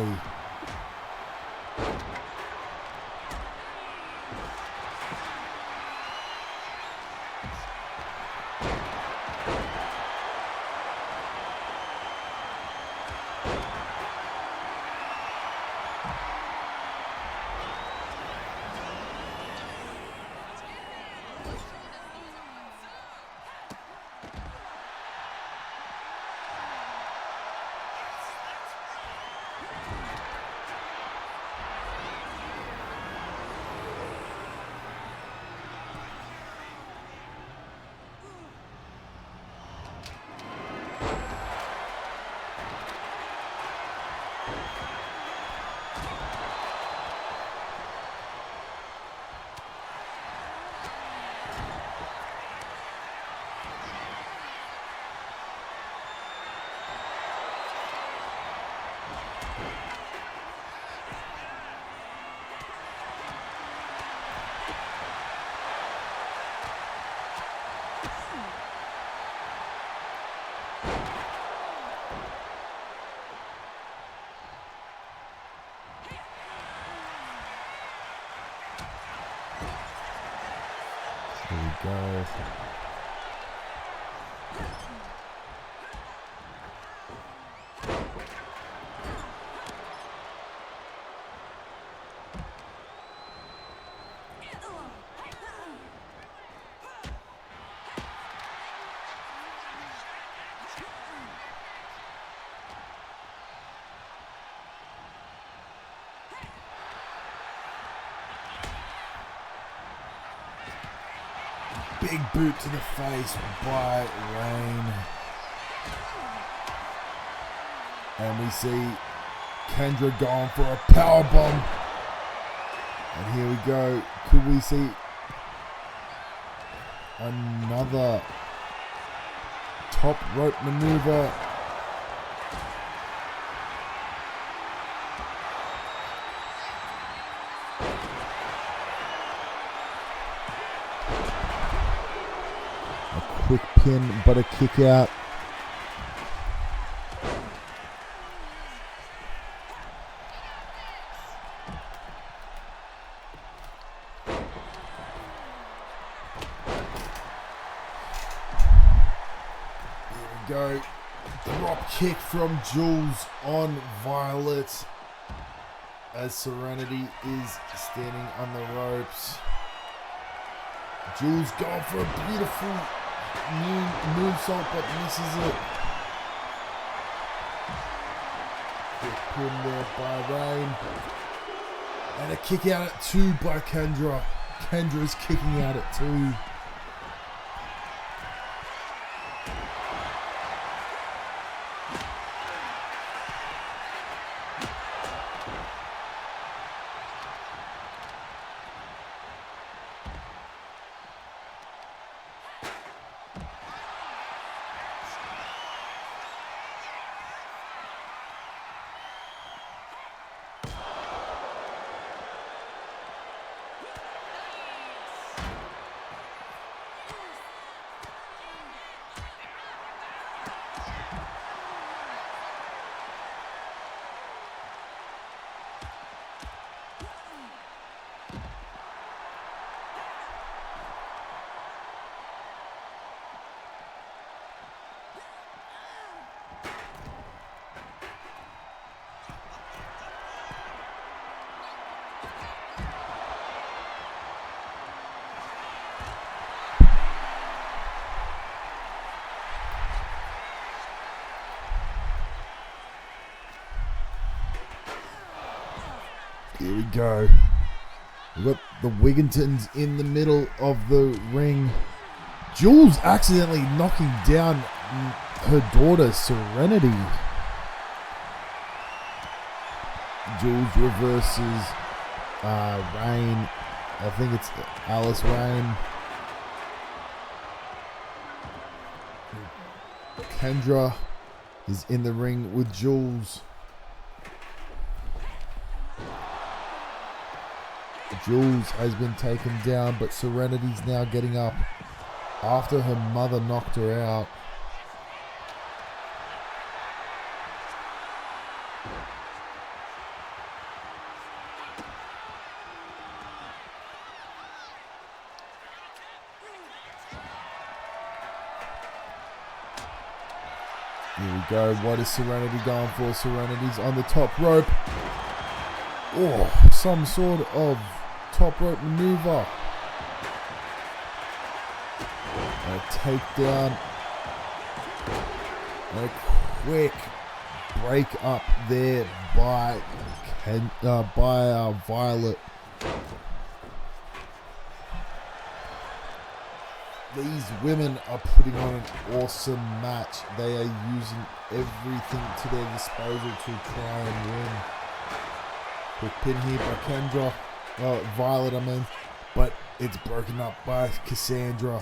go. Big boot to the face by Rain. And we see Kendra going for a power bomb. And here we go. Could we see another top rope maneuver? Quick pin, but a kick out. Here we go. Drop kick from Jules on Violet as Serenity is standing on the ropes. Jules going for a beautiful moonsault, but misses it. Quick pin there by Rain. And a kick out at 2 by Kendra. Kendra's kicking out at 2. Here we go. We've got the Wigginton's in the middle of the ring. Jules accidentally knocking down her daughter, Serenity. Jules reverses Rain. I think it's Alice Rain. Kendra is in the ring with Jules. Jules has been taken down, but Serenity's now getting up after her mother knocked her out. Here we go. What is Serenity going for? Serenity's on the top rope. Oh, some sort of top rope maneuver. A takedown. A quick break up there by Violet. These women are putting on an awesome match. They are using everything to their disposal to try and win. Quick pin here by Kendra. Violet, I mean. But it's broken up by Cassandra.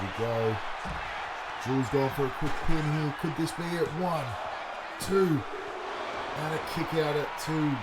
we go. Jules going for a quick pin here. Could this be it? 1, 2, and a kick out at 2.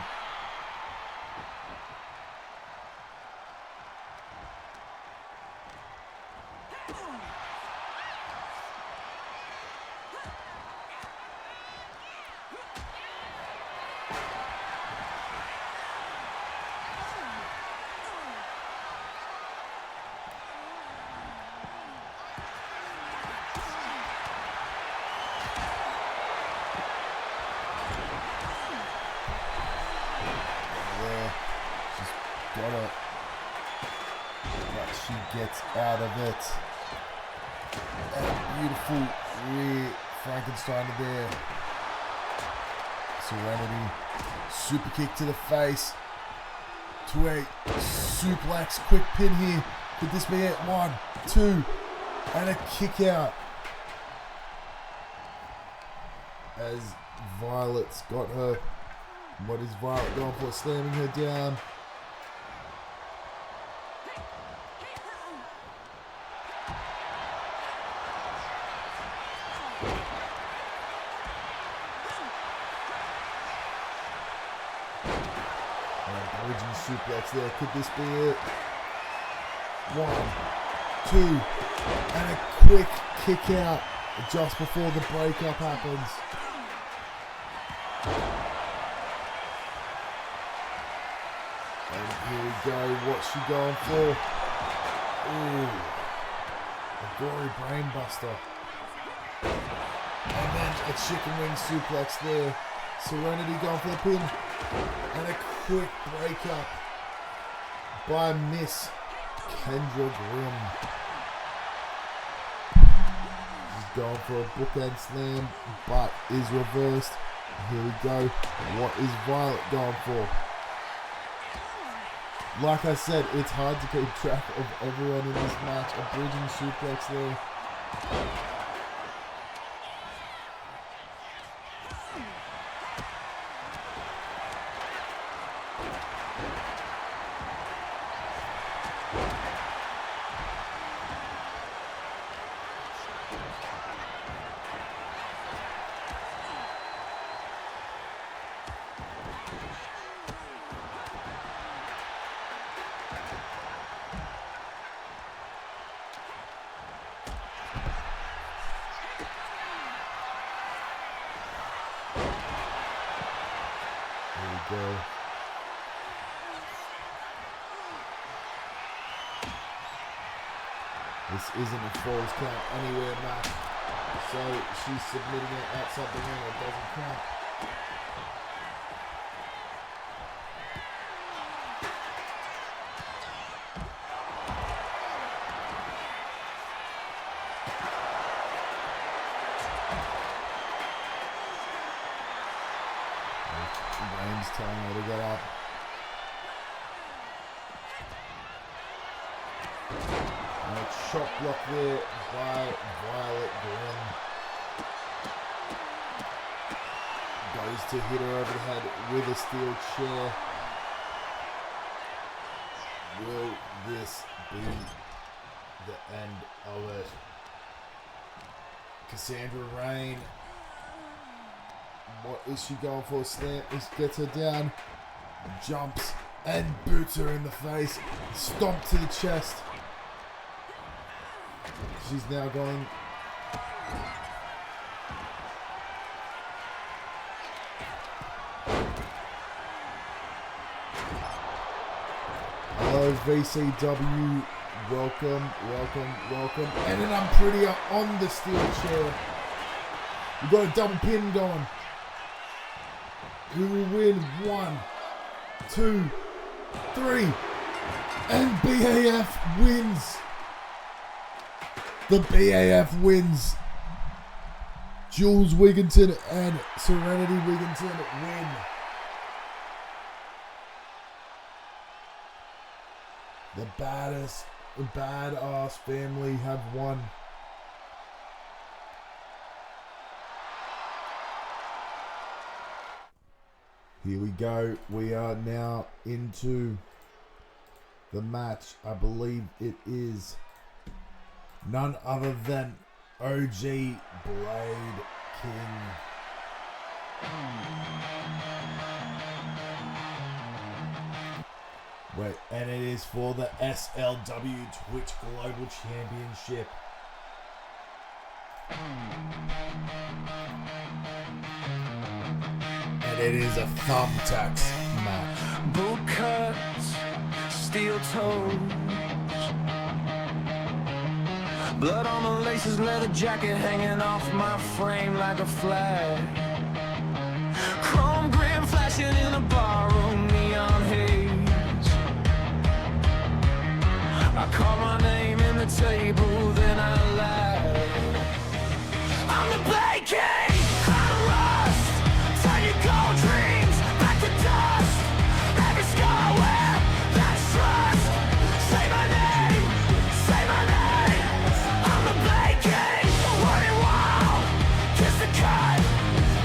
But she gets out of it. And a beautiful rear Frankenstein there. Serenity. Super kick to the face. To a suplex. Quick pin here. Could this be it? 1, 2. And a kick out. As Violet's got her. What is Violet going for? Slamming her down. Origin suplex there. Could this be it? 1, 2, and a quick kick out just before the breakup happens. And here we go. What's she going for? Ooh, a gory brainbuster. And then a chicken wing suplex there. Serenity going for the pin. And a quick breakup by Miss Kendra Grimm. She's going for a bookend slam, but is reversed. Here we go. What is Violet going for? Like I said, it's hard to keep track of everyone in this match. A bridging suplex there. Go. This isn't a falls count anywhere match, so she's submitting it at something and it doesn't count. Reigns telling her to get up. And a shot block there by Violet Grimm. Goes to hit her over the head with a steel chair. Will this be the end of it? Cassandra Rain. What is she going for? Slam. This gets her down. Jumps and boots her in the face. Stomp to the chest. She's now going. Hello VCW. Welcome, welcome, welcome. And an Unprettier on the steel chair. We've got a double pin going. Who will win? 1, 2, 3. And BAF wins. The BAF wins. Jules Wigginton and Serenity Wigginton win. The badass family have won. Here we go. We are now into the match. I believe it is None other than OG Blade King. Wait, and it is for the SLW Twitch Global Championship. And it is a thumbtacks match. Boot cuts, steel toes, blood on the laces, leather jacket hanging off my frame like a flag. Chrome grin flashing in a barroom, neon haze. I call my name in the table, then I laugh. I'm the Blade King, out of rust. Turn your gold dreams back to dust. Every scar where that's trust. Say my name, say my name. I'm the Blade King, running wild. Kiss the cut,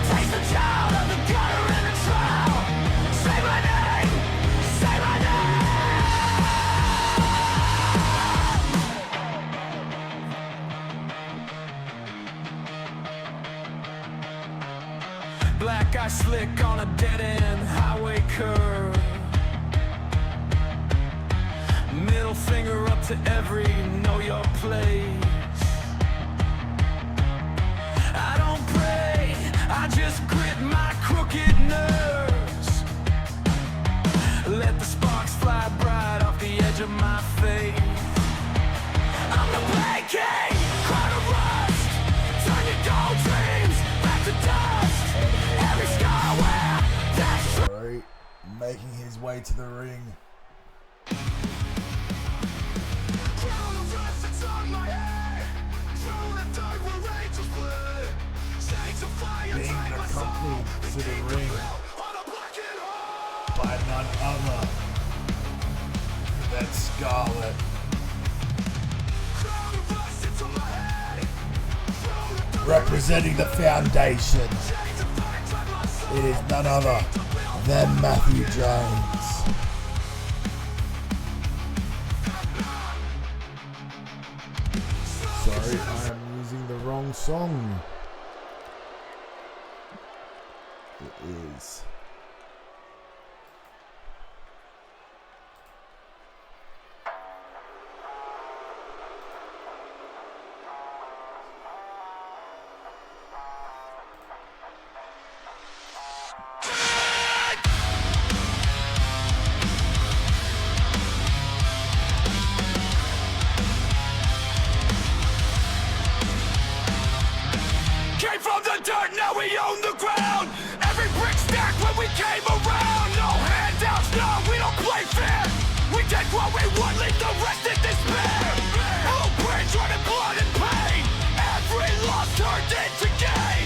taste the child of the gutter and the trial. Say my name, say my name. Black eye slick on a dead-end highway curve. Middle finger up to every know your place. I don't pray, I just grit my crooked nerves. Let the sparks fly bright off the edge of my face. I'm the Blade King, crown of rust. Turn your gold dreams back to dust. Every scar where that's true. Sorry, making his way to the ring. Crown of rust, it's on my head. True that died where angels bled. Shades of fire, Being take my soul. accompanied to the ring On a blackened heart. by none other than Scarlet. Crown of rust, it's on my head. True that died Representing the Foundation, shades of fire, take my soul. it is none other than Matthew James. Sorry, I am using the wrong song. It is. Came from the dirt, now we own the ground. Every brick stacked when we came around. No handouts, no, we don't play fair. We take what we want, leave the rest in despair. Blueprints running blood and pain. Every loss turned into gain.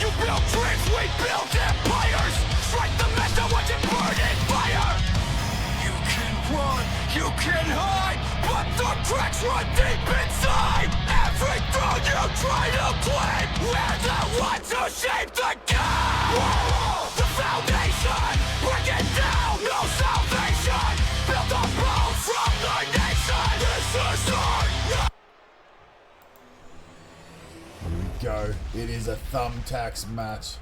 You build dreams, we build empires. Strike the match, I watch it burn in fire. You can run, you can hide, but the cracks run deep inside. Every throne you try to claim, we're the ones who shape the game. The foundation, break it down, no salvation. Build a bones from the nation. This is our Here we go. It is a thumbtacks match.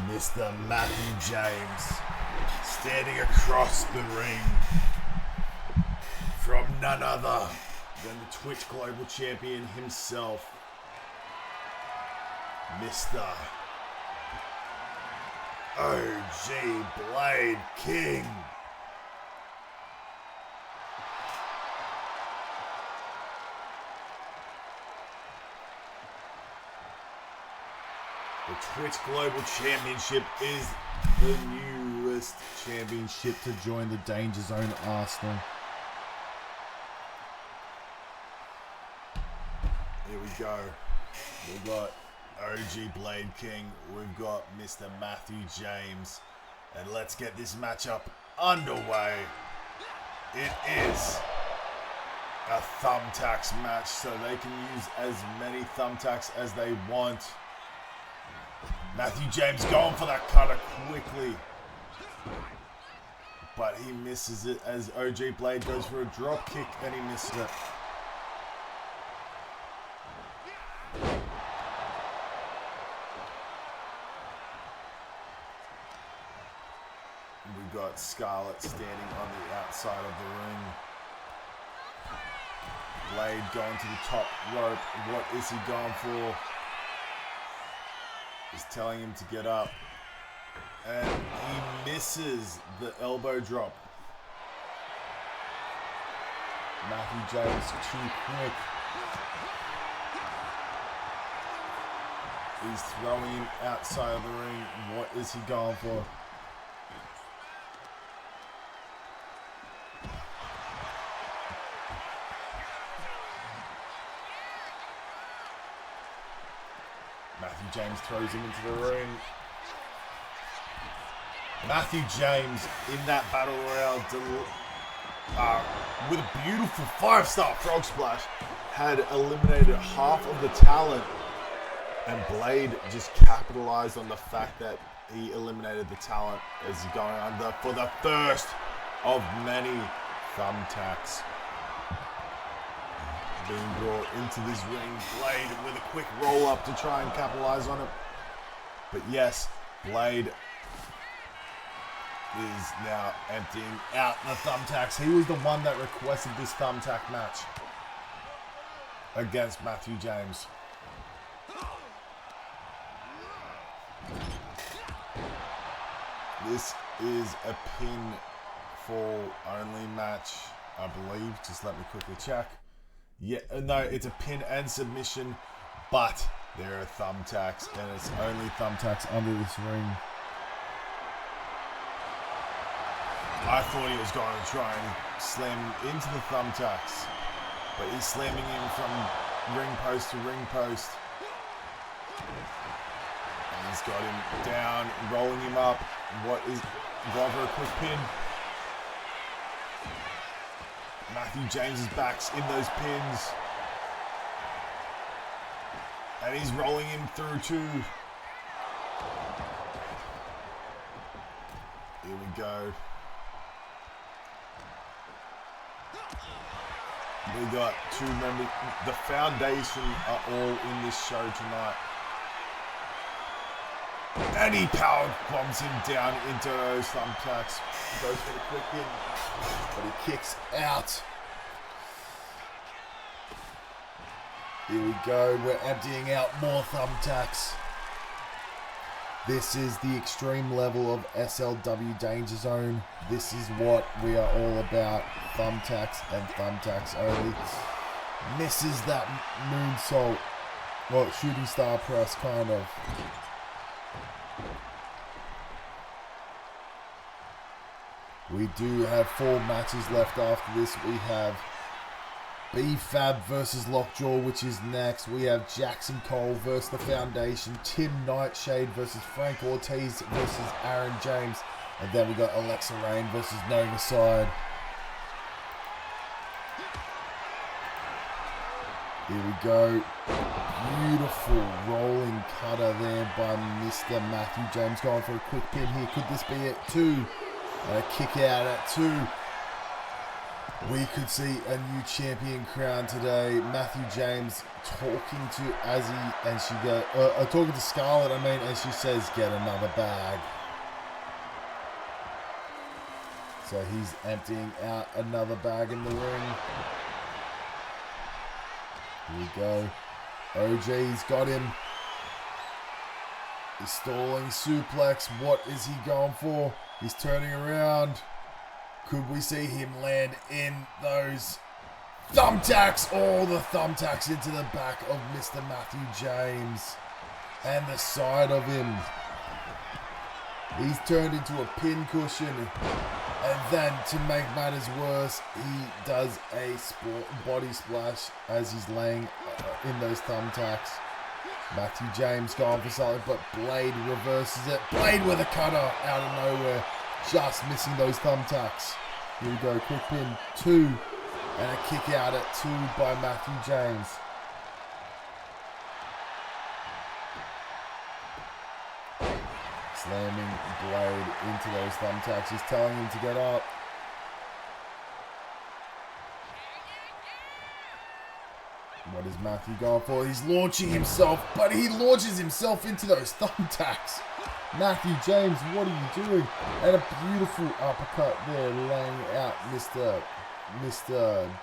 Mr. Matthew James standing across the ring from none other than the Twitch Global Champion himself, Mr. OG Blade King. The Twitch Global Championship is the newest championship to join the Danger Zone Arsenal. Here we go. We've got OG Blade King. We've got Mr. Matthew James. And let's get this matchup underway. It is a thumbtacks match, so they can use as many thumbtacks as they want. Matthew James going for that cutter quickly, but he misses it as OG Blade goes for a drop kick and he misses it. We got Scarlett standing on the outside of the ring. Blade going to the top rope. What is he going for? He's telling him to get up. And he misses the elbow drop. Matthew James too quick. He's throwing him outside of the ring. What is he going for? Matthew James throws him into the ring. Matthew James in that battle royale with a beautiful 5-star frog splash had eliminated half of the talent, and Blade just capitalized on the fact that he eliminated the talent as he's going under for the first of many thumbtacks being brought into this ring. Blade with a quick roll up to try and capitalize on it. But yes, Blade is now emptying out the thumbtacks. He was the one that requested this thumbtack match against Matthew James. This is a pinfall only match, I believe. Just let me quickly check. Yeah, no, it's a pin and submission, but there are thumbtacks, and it's only thumbtacks under this ring. I thought he was going to try and slam him into the thumbtacks, but he's slamming him from ring post to ring post. And he's got him down, rolling him up. What is going for a quick pin? Matthew James's back's in those pins. And he's rolling him through too. Here we go. We got two members. The Foundation are all in this show tonight. And he power bombs him down into those thumbtacks. Goes for the quick hit, but he kicks out. Here we go. We're emptying out more thumbtacks. This is the extreme level of SLW Danger Zone. This is what we are all about. Thumbtacks and thumbtacks only. Misses that moonsault. Well, shooting star press, kind of. We do have 4 matches left after this. We have B-Fab versus Lockjaw, which is next. We have Jackson Cole versus the Foundation. Tim Nightshade versus Frank Ortiz versus Aaron James. And then we got Alexa Rain versus Nova Side. Here we go. Beautiful rolling cutter there by Mr. Matthew James. Going for a quick pin here. Could this be it? 2. And a kick out at 2. We could see a new champion crowned today. Matthew James talking to Azzy, and she goes, talking to Scarlett, and she says, "Get another bag." So he's emptying out another bag in the ring. Here we go. OG's got him. He's stalling suplex. What is he going for? He's turning around. Could we see him land in those thumbtacks? All the thumbtacks into the back of Mr. Matthew James and the side of him. He's turned into a pin cushion. And then, to make matters worse, he does a body splash as he's laying in those thumbtacks. Matthew James going for something, but Blade reverses it. Blade with a cutter out of nowhere, just missing those thumbtacks. Here we go, quick pin, 2, And a kick out at 2 by Matthew James. Slamming Blade into those thumbtacks. He's telling him to get up. What is Matthew going for? He's launching himself, but he launches himself into those thumbtacks. Matthew James, what are you doing? And a beautiful uppercut there, laying out Mr.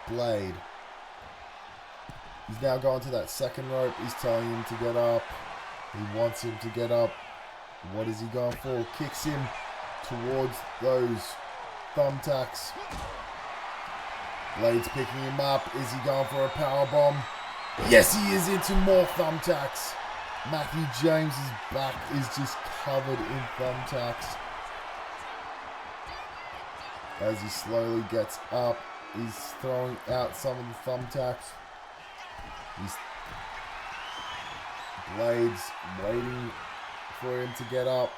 Blade. He's now gone to that second rope. He's telling him to get up. He wants him to get up. What is he going for? Kicks him towards those thumbtacks. Blade's picking him up. Is he going for a power bomb? Yes, he is, into more thumbtacks. Matthew James's back is just covered in thumbtacks. As he slowly gets up, he's throwing out some of the thumbtacks. Blade's waiting for him to get up.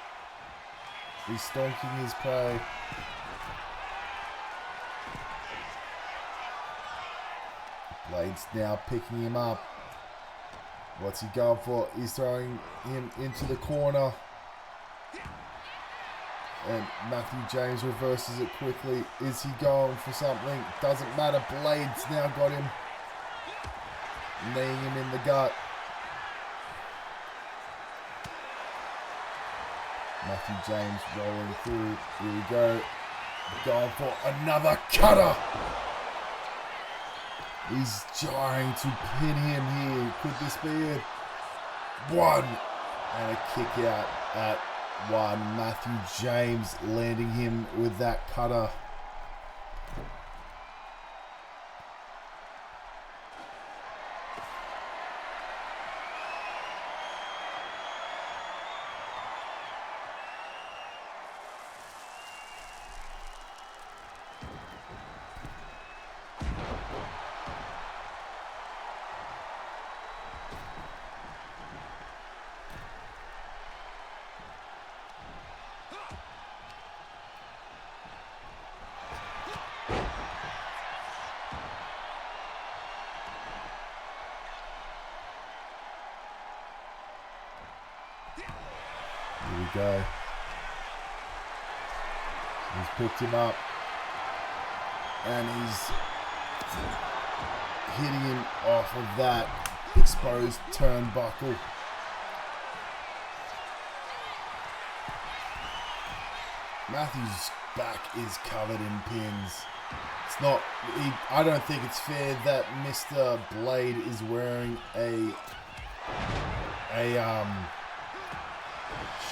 He's stonking his prey. Blade's now picking him up. What's he going for? He's throwing him into the corner. And Matthew James reverses it quickly. Is he going for something? Doesn't matter. Blade's now got him. Kneeing him in the gut. Matthew James rolling through. Here we go. Going for another cutter. He's trying to pin him here. Could this be it? 1. And a kick out at 1. Matthew James landing him with that cutter. Here we go. He's picked him up. And he's hitting him off of that exposed turnbuckle. Matthew's back is covered in pins. It's not. I don't think it's fair that Mr. Blade is wearing a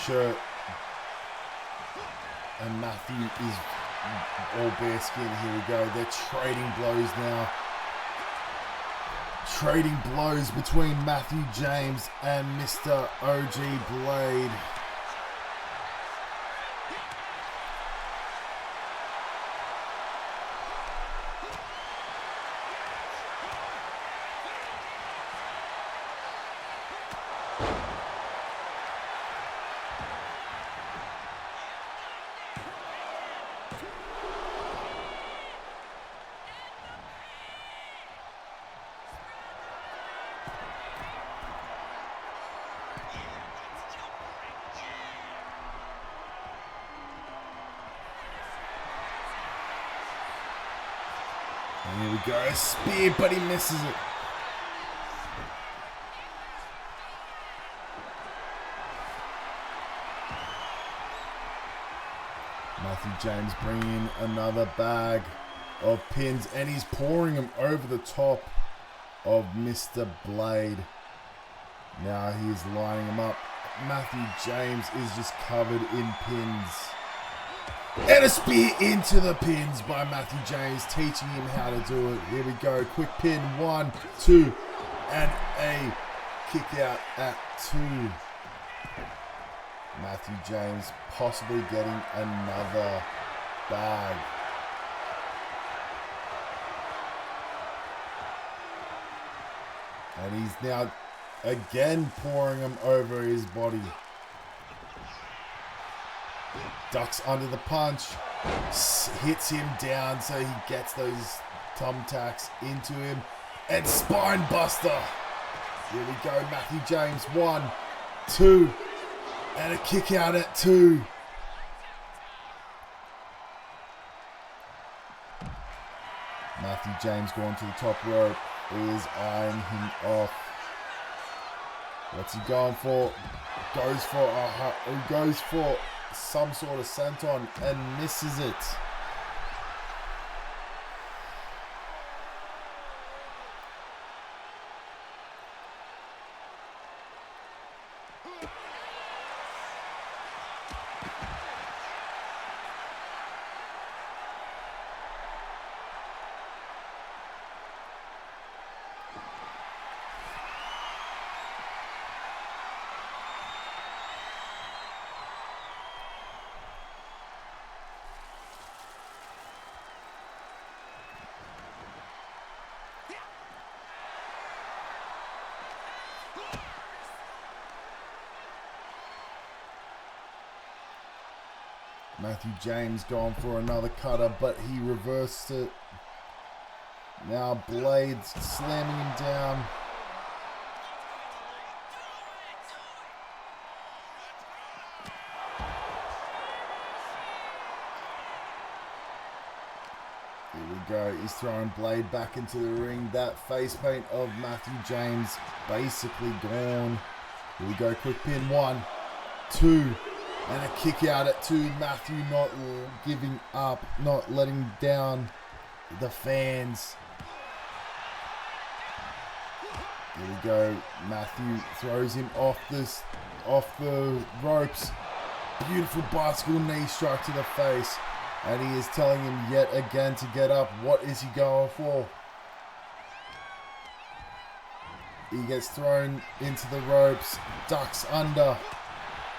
shirt and Matthew is all bare skin. Here we go. They're trading blows now. Trading blows between Matthew James and Mr. OG Blade. And here we go, spear, but he misses it. Matthew James bringing in another bag of pins, and he's pouring them over the top of Mr. Blade. Now he's lining them up. Matthew James is just covered in pins. And a spear into the pins by Matthew James, teaching him how to do it. Here we go. Quick pin. 1, 2, and a kick out at 2. Matthew James possibly getting another bag. And he's now again pouring them over his body. Ducks under the punch, hits him down so he gets those thumbtacks into him. And spine buster. Here we go, Matthew James. 1, 2. And a kick out at 2. Matthew James going to the top rope. Is eyeing him off. What's he going for? Goes for some sort of senton and misses it. Matthew James going for another cutter, but he reversed it. Now Blades slamming him down. Here we go. He's throwing Blade back into the ring. That face paint of Matthew James basically gone. Here we go. Quick pin. 1, 2. And a kick out at 2. Matthew not giving up, not letting down the fans. Here we go. Matthew throws him off the ropes. Beautiful bicycle knee strike to the face. And he is telling him yet again to get up. What is he going for? He gets thrown into the ropes. Ducks under.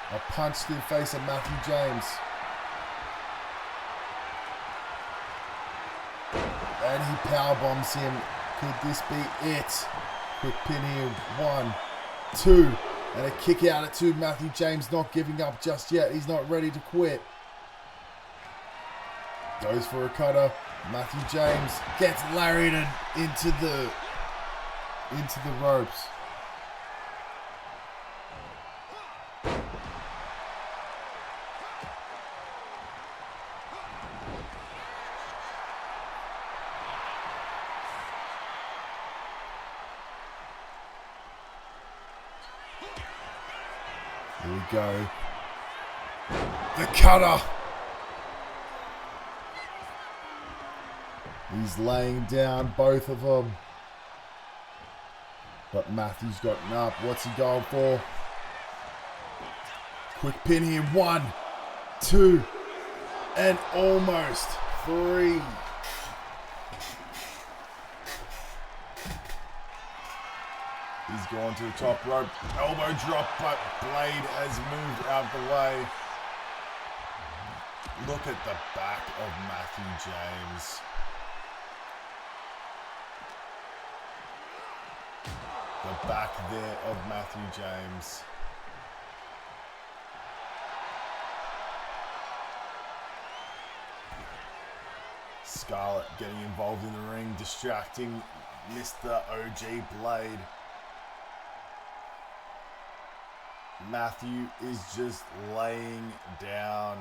A punch to the face of Matthew James. And he powerbombs him. Could this be it? Quick pin here. 1, 2. And a kick out at 2. Matthew James not giving up just yet. He's not ready to quit. Goes for a cutter. Matthew James gets lariated into the ropes. Here we go. The cutter. He's laying down both of them. But Matthew's gotten up. What's he going for? Quick pin here. 1, 2. And almost 3. He's going to the top rope. Elbow drop, but Blade has moved out the way. Look at the back of Matthew James. The back there of Matthew James. Scarlett getting involved in the ring, distracting Mr. OG Blade. Matthew is just laying down.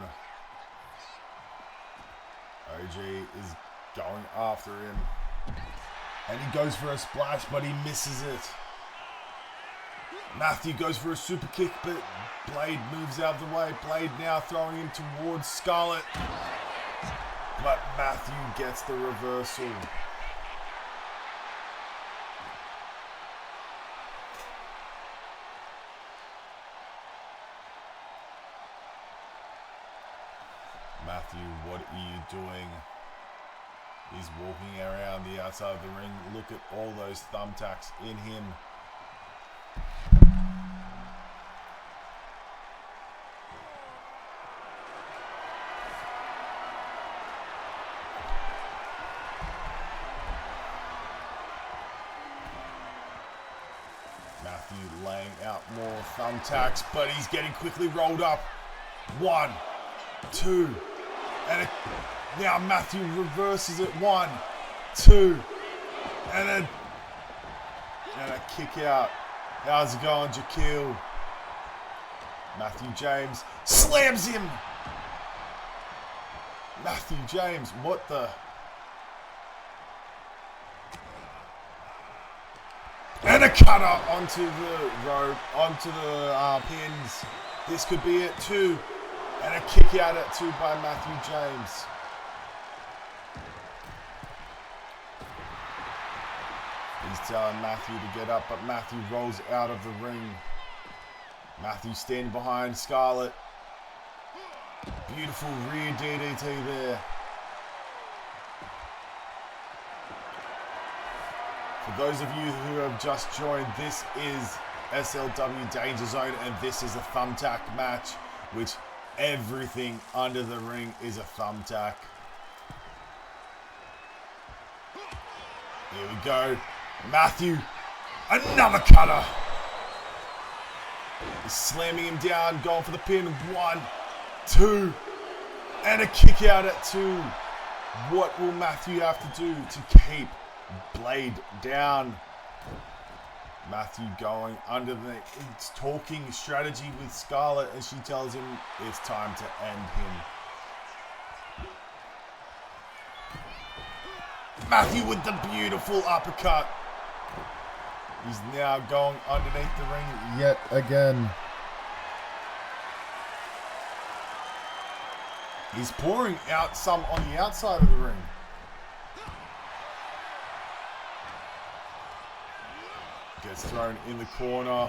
OG is going after him. And he goes for a splash, but he misses it. Matthew goes for a super kick, but Blade moves out of the way. Blade now throwing him towards Scarlett. But Matthew gets the reversal. Matthew, what are you doing? He's walking around the outside of the ring. Look at all those thumbtacks in him. Matthew laying out more thumbtacks, but he's getting quickly rolled up. 1, 2, and now Matthew reverses it. 1, 2, and a kick out. How's it going, Jaquil? Matthew James slams him. Matthew James, what the? And a cutter onto the rope, onto the pins. This could be it too. And a kick out at 2 by Matthew James. He's telling Matthew to get up, but Matthew rolls out of the ring. Matthew standing behind Scarlett. Beautiful rear DDT there. For those of you who have just joined, this is SLW Danger Zone, and this is a thumbtack match, which everything under the ring is a thumbtack. Here we go. Matthew, another cutter. He's slamming him down, going for the pin. 1, 2, and a kick out at 2. What will Matthew have to do to keep Blade down? Matthew going under the... It's talking strategy with Scarlett, and she tells him it's time to end him. Matthew with the beautiful uppercut. He's now going underneath the ring yet again. He's pouring out some on the outside of the ring. Gets thrown in the corner.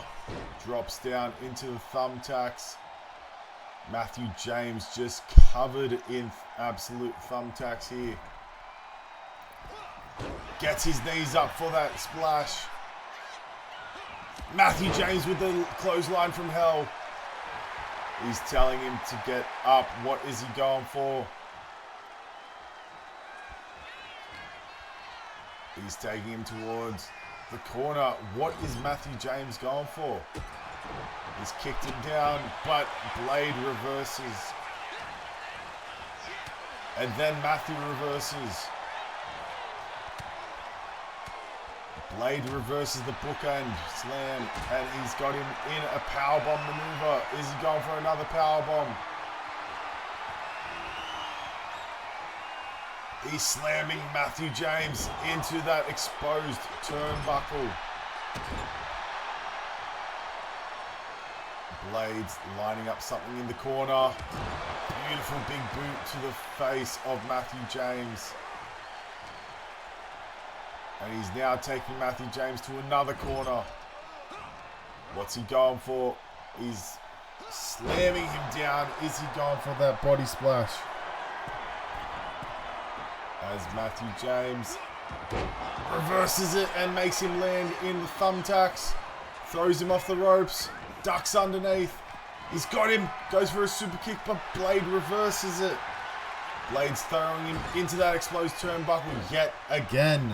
Drops down into the thumbtacks. Matthew James just covered in absolute thumbtacks here. Gets his knees up for that splash. Matthew James with the clothesline from hell. He's telling him to get up. What is he going for? He's taking him towards the corner. What is Matthew James going for? He's kicked him down, but Blade reverses. And then Matthew reverses. Blade reverses the bookend slam, and he's got him in a powerbomb maneuver. Is he going for another powerbomb? He's slamming Matthew James into that exposed turnbuckle. Blade's lining up something in the corner. Beautiful big boot to the face of Matthew James. And he's now taking Matthew James to another corner. What's he going for? He's slamming him down. Is he going for that body splash? As Matthew James reverses it and makes him land in the thumbtacks. Throws him off the ropes. Ducks underneath. He's got him. Goes for a super kick, but Blade reverses it. Blade's throwing him into that exposed turnbuckle yet again.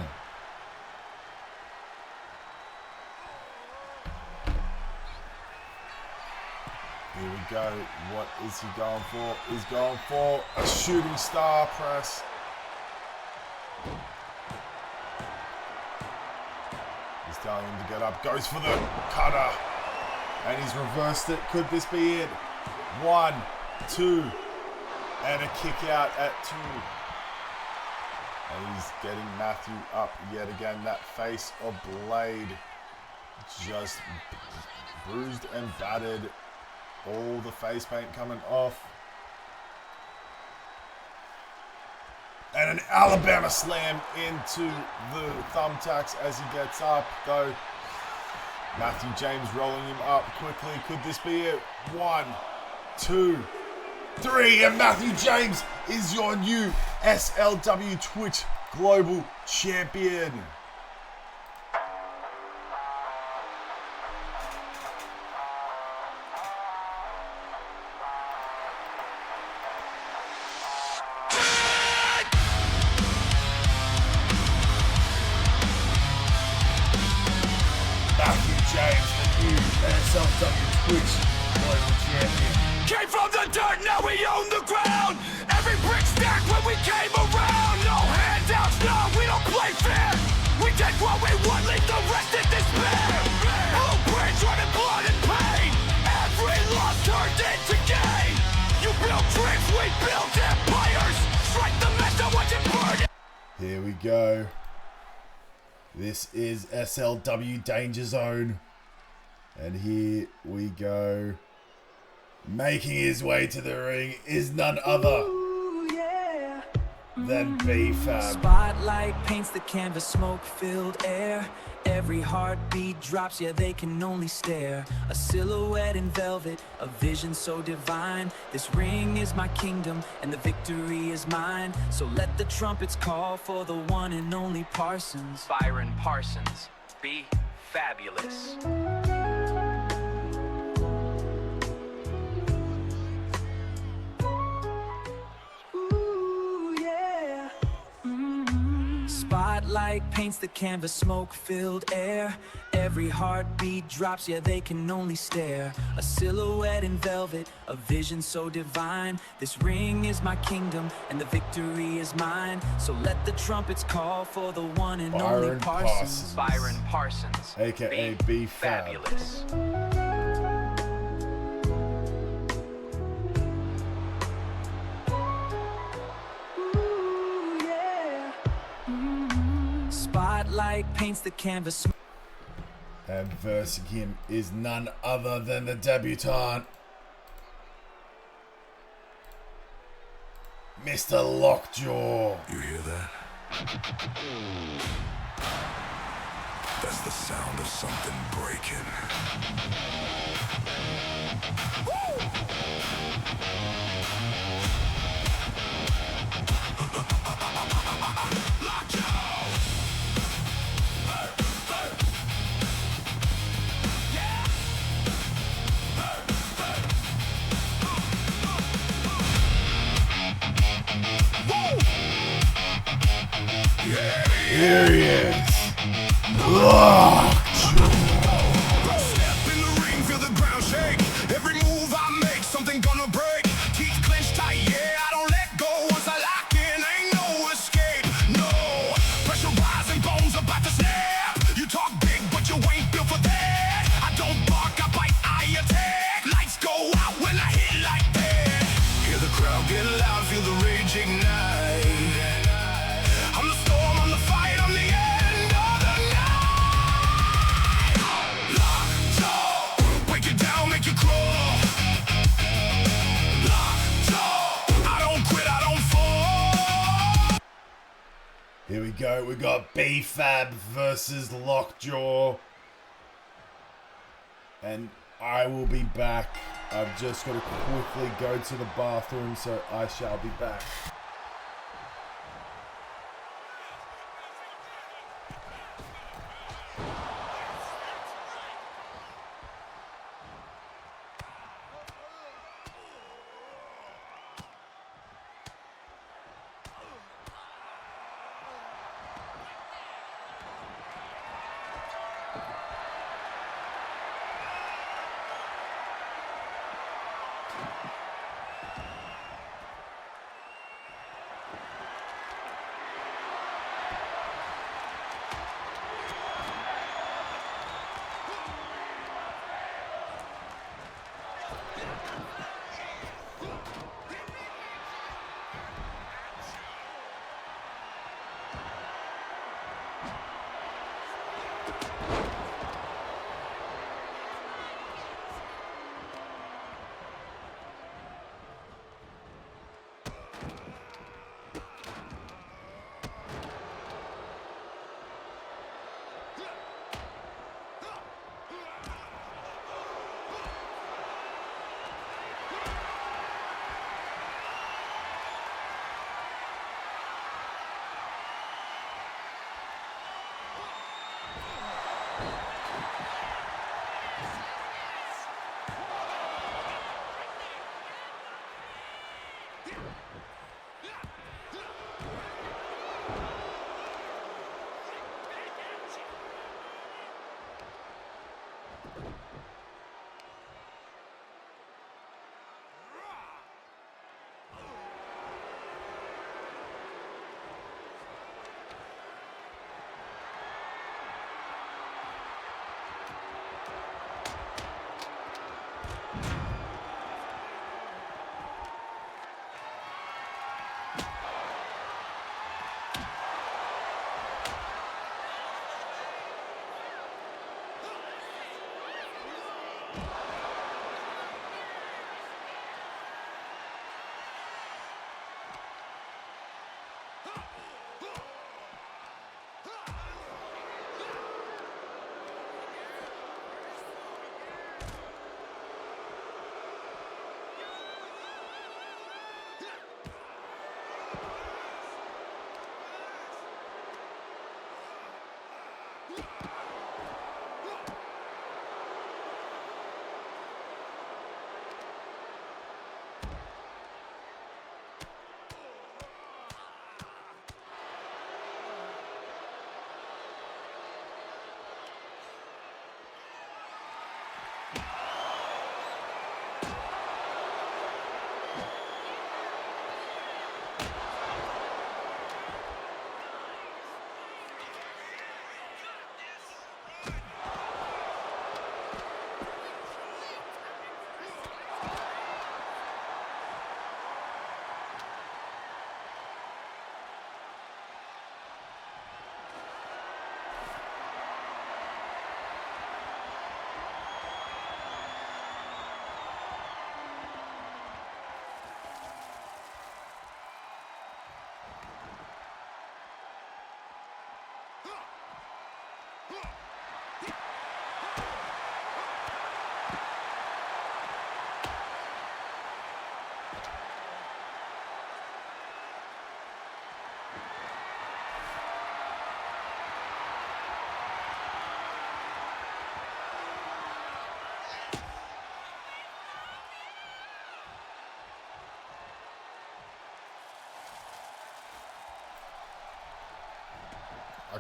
Here we go. What is he going for? He's going for a shooting star press. He's telling him to get up. Goes for the cutter. And he's reversed it. Could this be it? 1, 2. And a kick out at 2. And he's getting Matthew up yet again. That face of Blade just bruised and battered. All the face paint coming off. And an Alabama slam into the thumbtacks as he gets up, though. Matthew James rolling him up quickly. Could this be it? 1, 2, 3. And Matthew James is your new SLW Twitch Global Champion. Twitch Global Champion. Came from the dirt, now we own the ground. Every brick stacked when we came around. No handouts, no, we don't play growing one, leave the rest in despair. Blueprints running blood and pain. Every loss turned into gain. You build dreams, we build empires. Strike the match, now watch it burn. Here we go. This is SLW Danger Zone. And here we go. Making his way to the ring is none other than B-Fab. Spotlight paints the canvas, smoke-filled air. Every heartbeat drops, yeah, they can only stare. A silhouette in velvet, a vision so divine. This ring is my kingdom, and the victory is mine. So let the trumpets call for the one and only Parsons. Byron Parsons, be fabulous. Spotlight paints the canvas, smoke-filled air. Every heartbeat drops, yeah, they can only stare. A silhouette in velvet, a vision so divine. This ring is my kingdom, and the victory is mine. So let the trumpets call for the one and only Parsons. Byron Parsons, aka be B-Fab. fabulous. Spotlight paints the canvas. And versing him is none other than the debutant, Mr. Lockjaw. You hear that? That's the sound of something breaking. Here he is. Lockjaw. Step in the ring, feel the ground shake. Every move I make, something gonna break. Teeth clenched tight, yeah, I don't let go. Once I lock in, ain't no escape. No, pressure rising, bones about to snap. You talk big, but you ain't built for that. I don't bark, I bite, I attack. Lights go out when I hit like that. Hear the crowd get loud, feel the rage ignite. I'm the storm, I'm the fight, I'm the end of the night. Lockjaw, break it down, make you crawl. Lockjaw, I don't quit, I don't fall. Here we go. We got B-Fab versus Lockjaw. And I will be back. I've just got to quickly go to the bathroom, so I shall be back.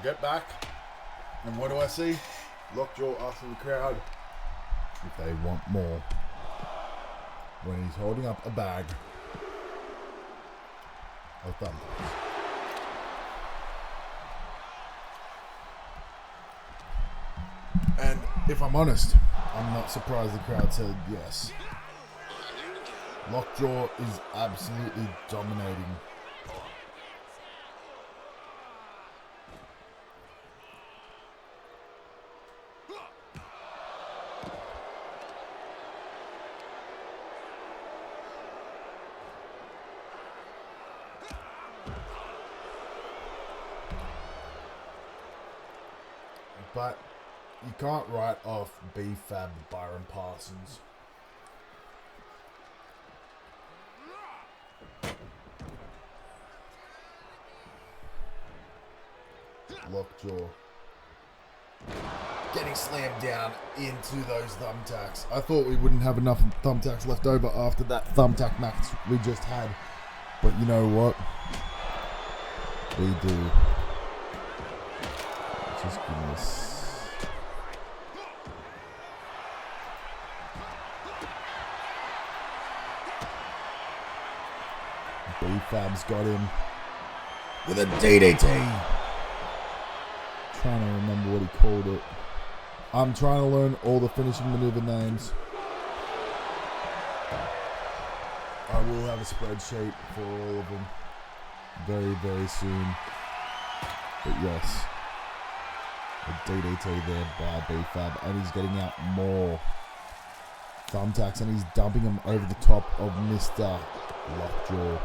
get back, and what do I see? Lockjaw asking the crowd if they want more. When he's holding up a bag of thumbtacks. And if I'm honest, I'm not surprised the crowd said yes. Lockjaw is absolutely dominating. But you can't write off B-Fab Byron Parsons. Lockjaw getting slammed down into those thumbtacks. I thought we wouldn't have enough thumbtacks left over after that thumbtack match we just had. But you know what? We do. Just goodness. B-Fab's got him with a DDT. Trying to remember what he called it. I'm trying to learn all the finishing maneuver names. I will have a spreadsheet for all of them very, very soon. But yes, a DDT there by B-Fab, and he's getting out more thumbtacks, and he's dumping them over the top of Mr. Lockjaw.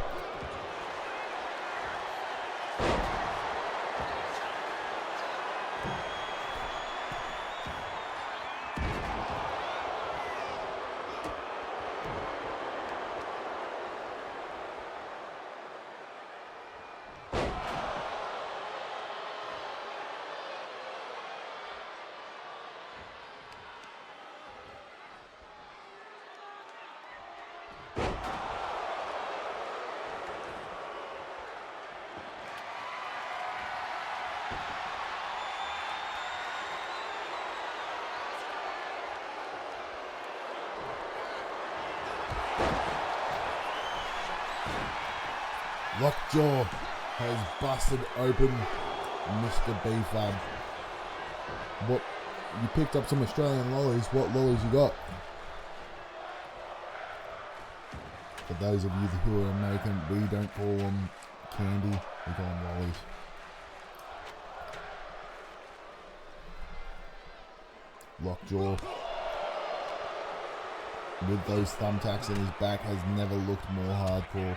Lockjaw has busted open Mr. B-Fab. What, you picked up some Australian lollies. What lollies you got? For those of you who are American, we don't call them candy, we call them lollies. Lockjaw, with those thumbtacks in his back, has never looked more hardcore.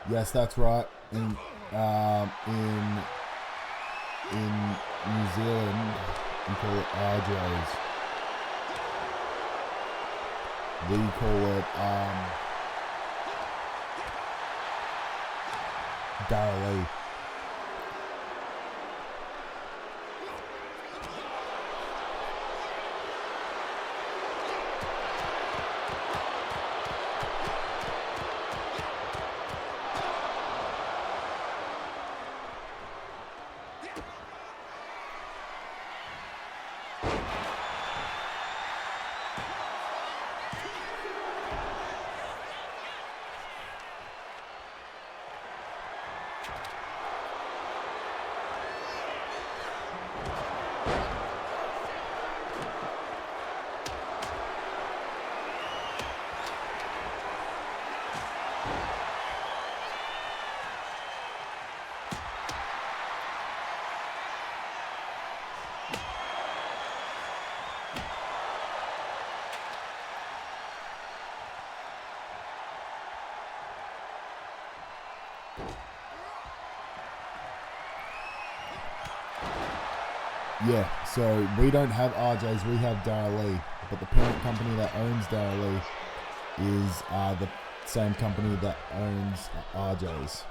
Yes, that's right. In New Zealand, we call it RJs. We call it Darley. Yeah, so we don't have RJs, we have Darley, but the parent company that owns Darley is the same company that owns RJs.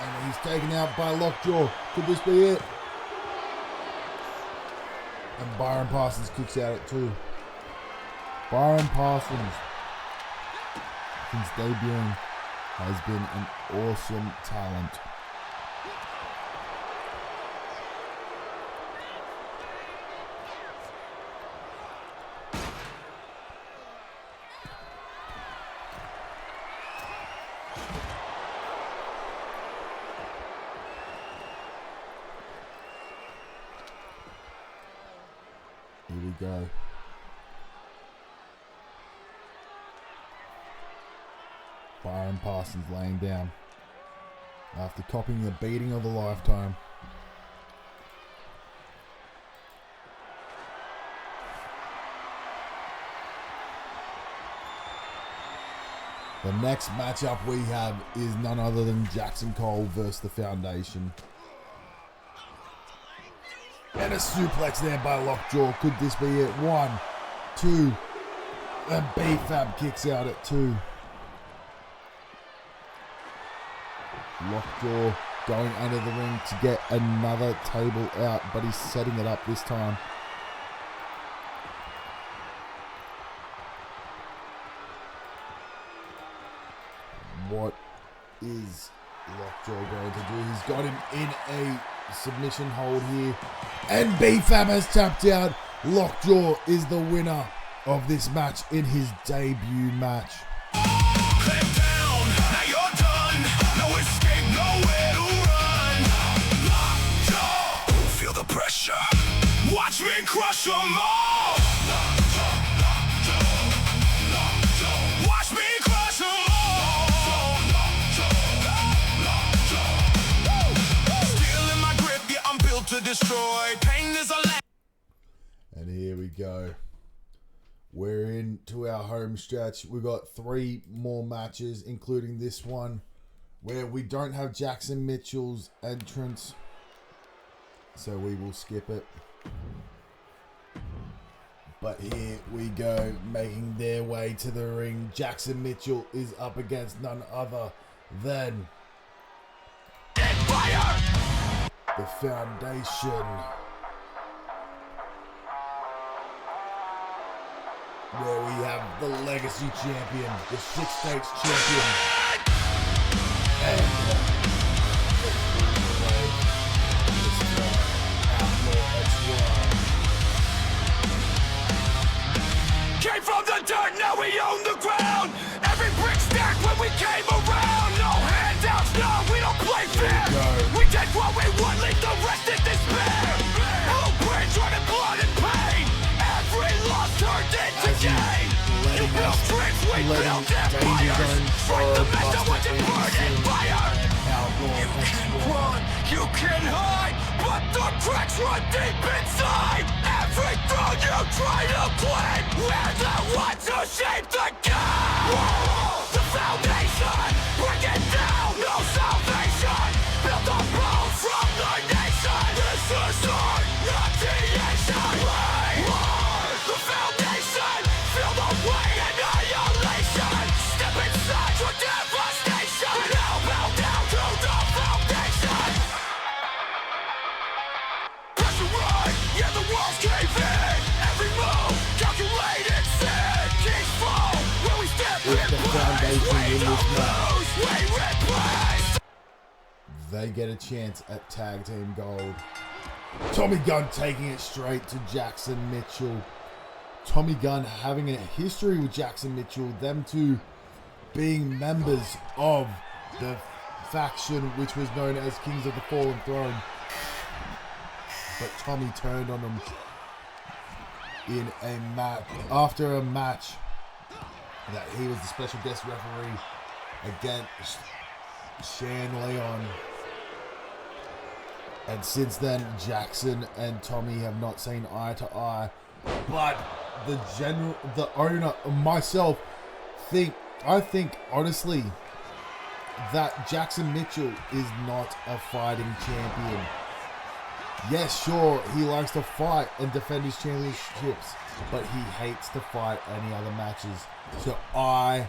And he's taken out by Lockjaw. Could this be it? And Byron Parsons kicks out at 2. Byron Parsons, since debuting, has been an awesome talent. Here we go. Byron Parsons laying down after copying the beating of a lifetime. The next matchup we have is none other than Jackson Cole versus the Foundation. And a suplex there by Lockjaw. Could this be it? 1, 2, and B-Fab kicks out at 2. Lockjaw going under the ring to get another table out, but he's setting it up this time. What is Lockjaw going to do? He's got him in a submission hold here. And B-Fab has tapped out. Lockjaw is the winner of this match in his debut match. Head down, now you're done. No escape, nowhere to run. Lockjaw, feel the pressure. Watch me crush 'em all. Watch me crush 'em all. Still in my grip, yeah, I'm built to destroy. Pain is a And here we go. We're into our home stretch. We've got 3 more matches, including this one, where we don't have Jackson Mitchell's entrance. So we will skip it. But here we go, making their way to the ring. Jackson Mitchell is up against none other than the Foundation. Where we have the Legacy Champion, the 6 States Champion, and Outlaw X1. Came from the dirt, now we own the ground. Every brick stacked when we came around. No handouts, no, we don't play fair. We take what we want, leave the rest in despair. Blueprints running blood and pain. Every loss turned into gain. You build dreams, we build empires. Strike the match that was burning fire. You can run, you can hide, but the cracks run deep inside. Every throne you try to claim, we're the ones who shape the game. The Foundation, break it down, no salvation. Built a bones from the nation. This is our creation. The Foundation, feel the way annihilation. Step inside your devastation. Now bow down to the Foundation. Pressure right, yeah, the walls cave in. Every move, calculated sin. Kings fall, when we step If the Foundation win this match, we replace. they get a chance at Tag Team Gold. Tommy Gunn taking it straight to Jackson Mitchell. Tommy Gunn having a history with Jackson Mitchell, them two being members of the faction which was known as Kings of the Fallen Throne. But Tommy turned on them in a match, after a match that he was the special guest referee against Shan Leon. And since then, Jackson and Tommy have not seen eye to eye. But the owner, myself, I think honestly that Jackson Mitchell is not a fighting champion. Yes, sure, he likes to fight and defend his championships, but he hates to fight any other matches. So I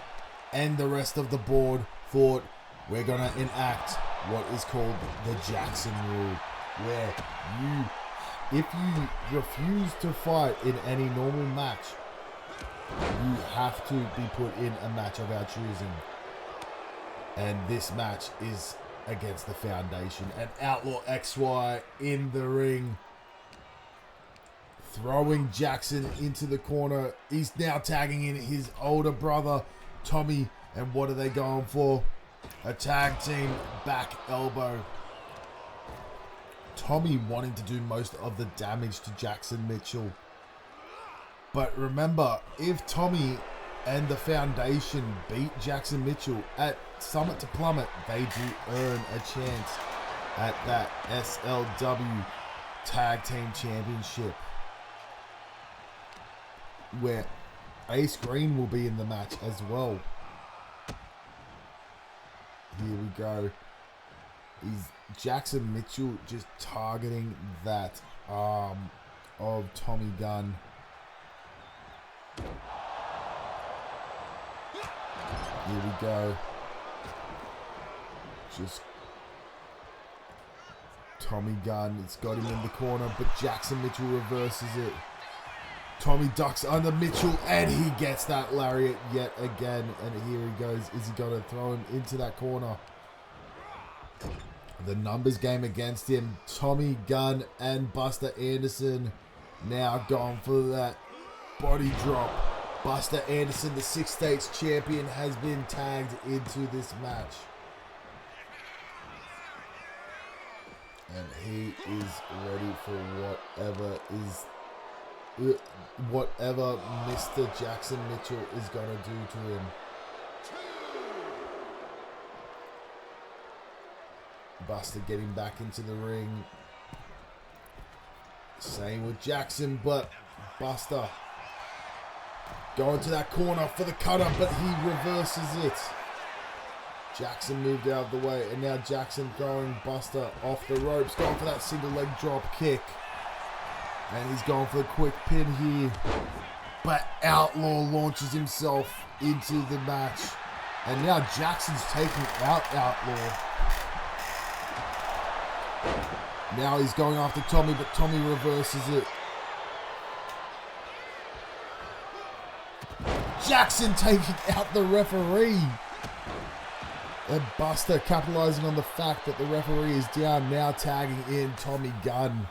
and the rest of the board thought we're gonna enact what is called the Jackson rule, where if you refuse to fight in any normal match, you have to be put in a match of our choosing. And this match is against the Foundation. And Outlaw XY in the ring, throwing Jackson into the corner. He's now tagging in his older brother, Tommy. And what are they going for? A tag team back elbow. Tommy wanting to do most of the damage to Jackson Mitchell. But remember, if Tommy and the Foundation beat Jackson Mitchell at Summit to Plummet, they do earn a chance at that SLW Tag Team Championship, where Ace Green will be in the match as well. Here we go. Is Jackson Mitchell just targeting that arm of Tommy Gunn? Here we go. Just Tommy Gunn. It's got him in the corner, but Jackson Mitchell reverses it. Tommy ducks under Mitchell, and he gets that lariat yet again. And here he goes. Is he going to throw him into that corner? The numbers game against him. Tommy Gunn and Buster Anderson now gone for that body drop. Buster Anderson, the 6 States champion, has been tagged into this match. And he is ready for whatever Mr. Jackson Mitchell is going to do to him. Buster getting back into the ring. Same with Jackson, but Buster going to that corner for the cutter, but he reverses it. Jackson moved out of the way, and now Jackson throwing Buster off the ropes, going for that single leg drop kick. And he's going for the quick pin here. But Outlaw launches himself into the match. And now Jackson's taking out Outlaw. Now he's going after Tommy, but Tommy reverses it. Jackson taking out the referee. And Buster capitalizing on the fact that the referee is down, now tagging in Tommy Gunn.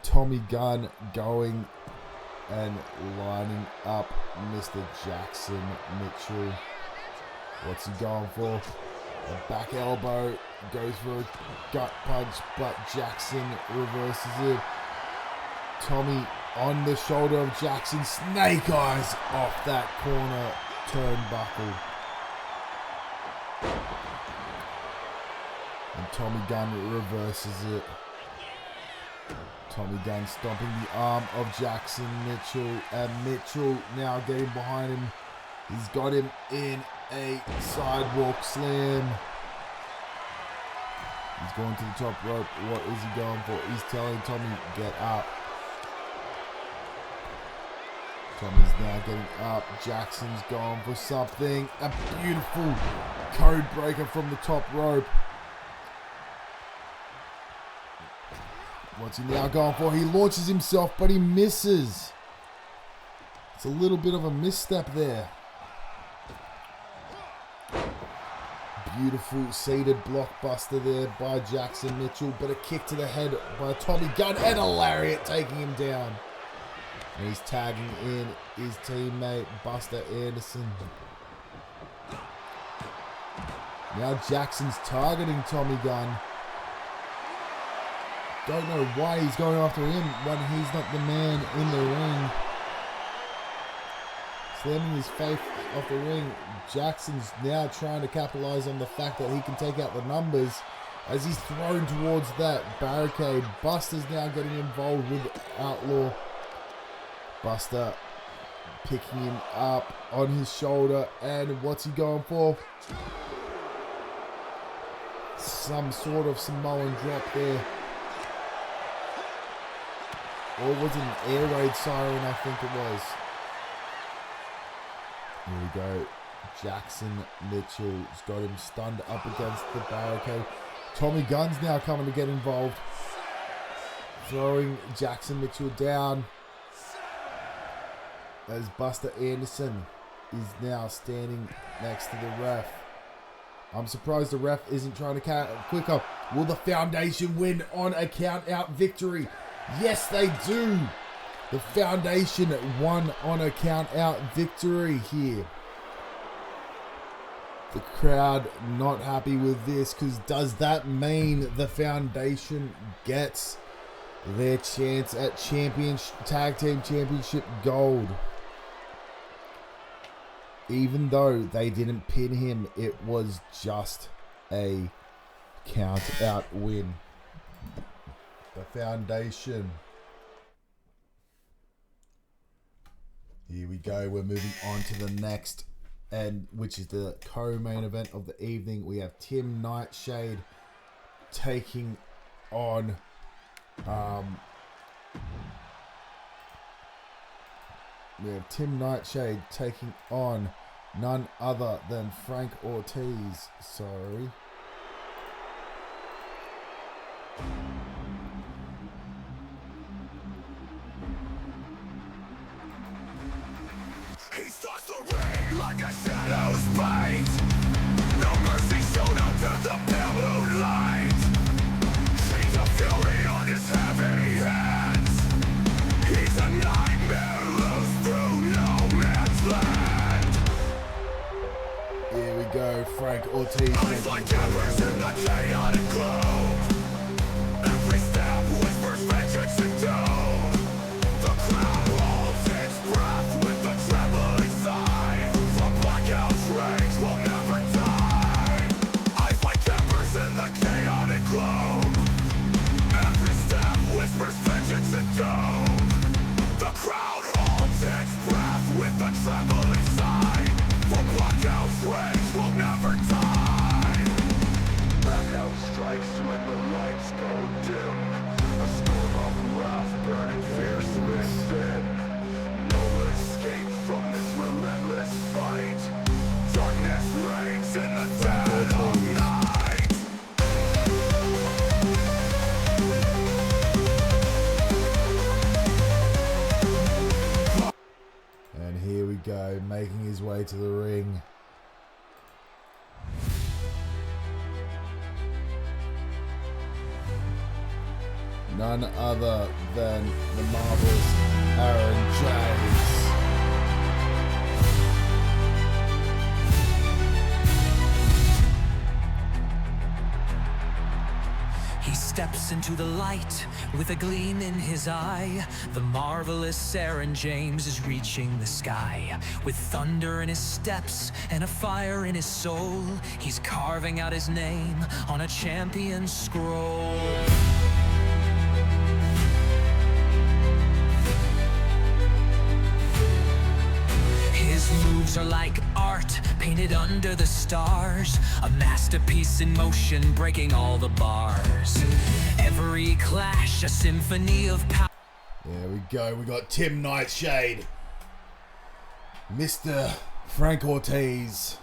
Tommy Gunn going and lining up Mr. Jackson Mitchell. What's he going for? A back elbow, goes for a gut punch, but Jackson reverses it. Tommy on the shoulder of Jackson, snake eyes off that corner turnbuckle. And Tommy Gunn reverses it. Tommy Gunn stomping the arm of Jackson Mitchell, and Mitchell now getting behind him. He's got him in a sidewalk slam. He's going to the top rope. What is he going for? He's telling Tommy, get up. Tommy's now getting up. Jackson's going for something. A beautiful code breaker from the top rope. What's he now going for? He launches himself, but he misses. It's a little bit of a misstep there. Beautiful seated blockbuster there by Jackson Mitchell, but a kick to the head by Tommy Gunn and a lariat taking him down. And he's tagging in his teammate Buster Anderson. Now Jackson's targeting Tommy Gunn. Don't know why he's going after him when he's not the man in the ring. Slamming his face off the ring. Jackson's now trying to capitalize on the fact that he can take out the numbers as he's thrown towards that barricade. Buster's now getting involved with Outlaw. Buster picking him up on his shoulder, and what's he going for? Some sort of Samoan drop there. Or was it an air raid siren? I think it was. Here we go. Jackson Mitchell's got him stunned up against the barricade. Tommy Gunn's now coming to get involved. Throwing Jackson Mitchell down. As Buster Anderson is now standing next to the ref. I'm surprised the ref isn't trying to count quicker. Will the Foundation win on a count-out victory? Yes, they do. The Foundation won on a count-out victory here. The crowd not happy with this, because does that mean the Foundation gets their chance at Tag Team Championship gold? Even though they didn't pin him, it was just a count-out win. The Foundation. Here we go. We're moving on to the next, and which is the co-main event of the evening. We have Tim Nightshade taking on none other than Frank Ortiz. Sorry. He starts the ring like a shadow's bite. No mercy shown under the pale light. Chains of fury on his heavy hands. He's a nightmare loose through no man's land. Here we go, Frank Ortiz. Eyes like embers in the chaotic glow. Every step whispers vengeance and doom. The crowd holds its breath with the trembling sigh. From blackout's rage will never die. Eyes like embers in the chaotic glow. Every step whispers vengeance and doom. The crowd holds its breath with the trembling sigh. From blackout's rage will never die. Blackout strikes when the lights go dim. A storm of wrath burning fierce within. No escape from this relentless fight. Darkness reigns in the dead of night. And here we go, making his way to the ring. None other than the marvelous Aaron James. He steps into the light with a gleam in his eye. The marvelous Aaron James is reaching the sky. With thunder in his steps and a fire in his soul, he's carving out his name on a champion scroll. His moves are like art painted under the stars, a masterpiece in motion breaking all the bars. Every clash a symphony of power. There we go, we got Tim Nightshade, Mr. Frank Ortiz,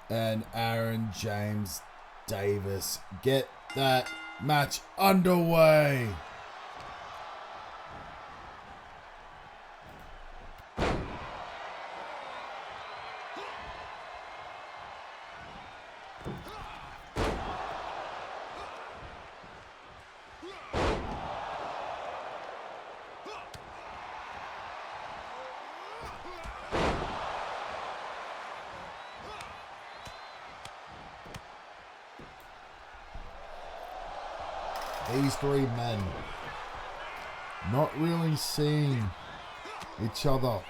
and Aaron James Davis. Get that match underway. These three men not really seeing each other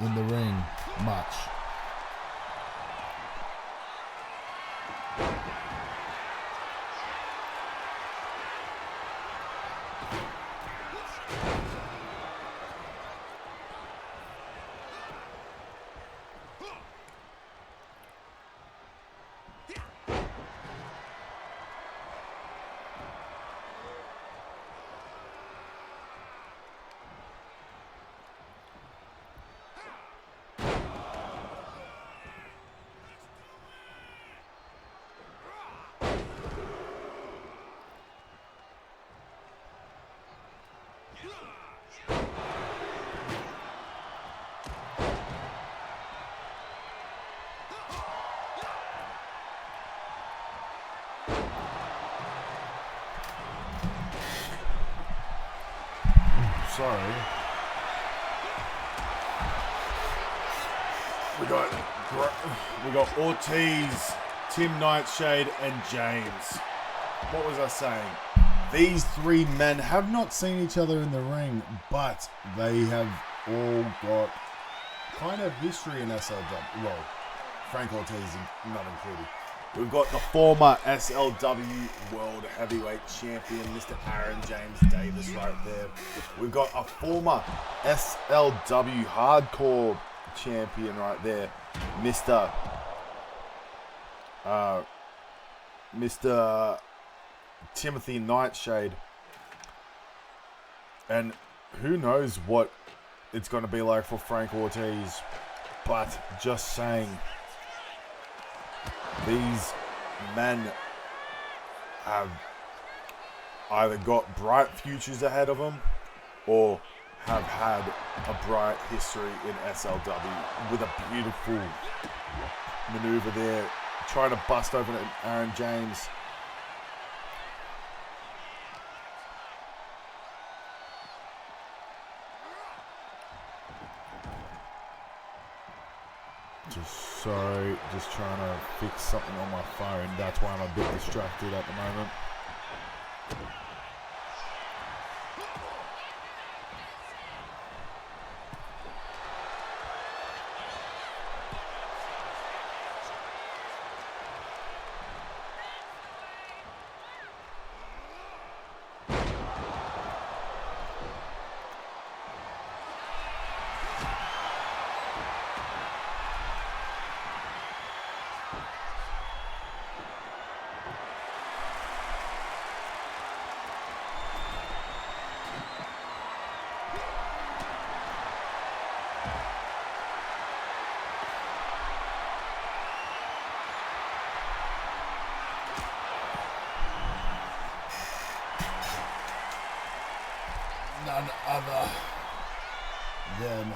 in the ring much. sorry. We got Ortiz, Tim Nightshade, and James. What was I saying? These three men have not seen each other in the ring, but they have all got kind of history in SLW. Well, Frank Ortiz not included. We've got the former SLW World Heavyweight Champion, Mr. Aaron James Davis, right there. We've got a former SLW Hardcore Champion right there, Mr. Timothy Nightshade. And who knows what it's going to be like for Frank Ortiz. But just saying, these men have either got bright futures ahead of them or have had a bright history in SLW with a beautiful maneuver there, trying to bust open Aaron James. Sorry, just trying to fix something on my phone. That's why I'm a bit distracted at the moment. None other than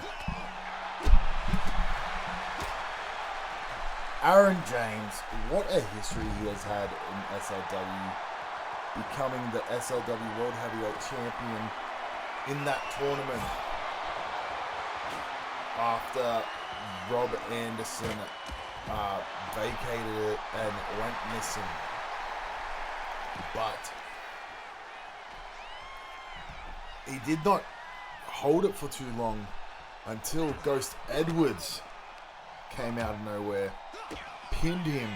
Aaron James. What a history he has had in SLW, becoming the SLW World Heavyweight Champion in that tournament after Rob Anderson vacated it and went missing. But he did not hold it for too long until Ghost Edwards came out of nowhere, pinned him,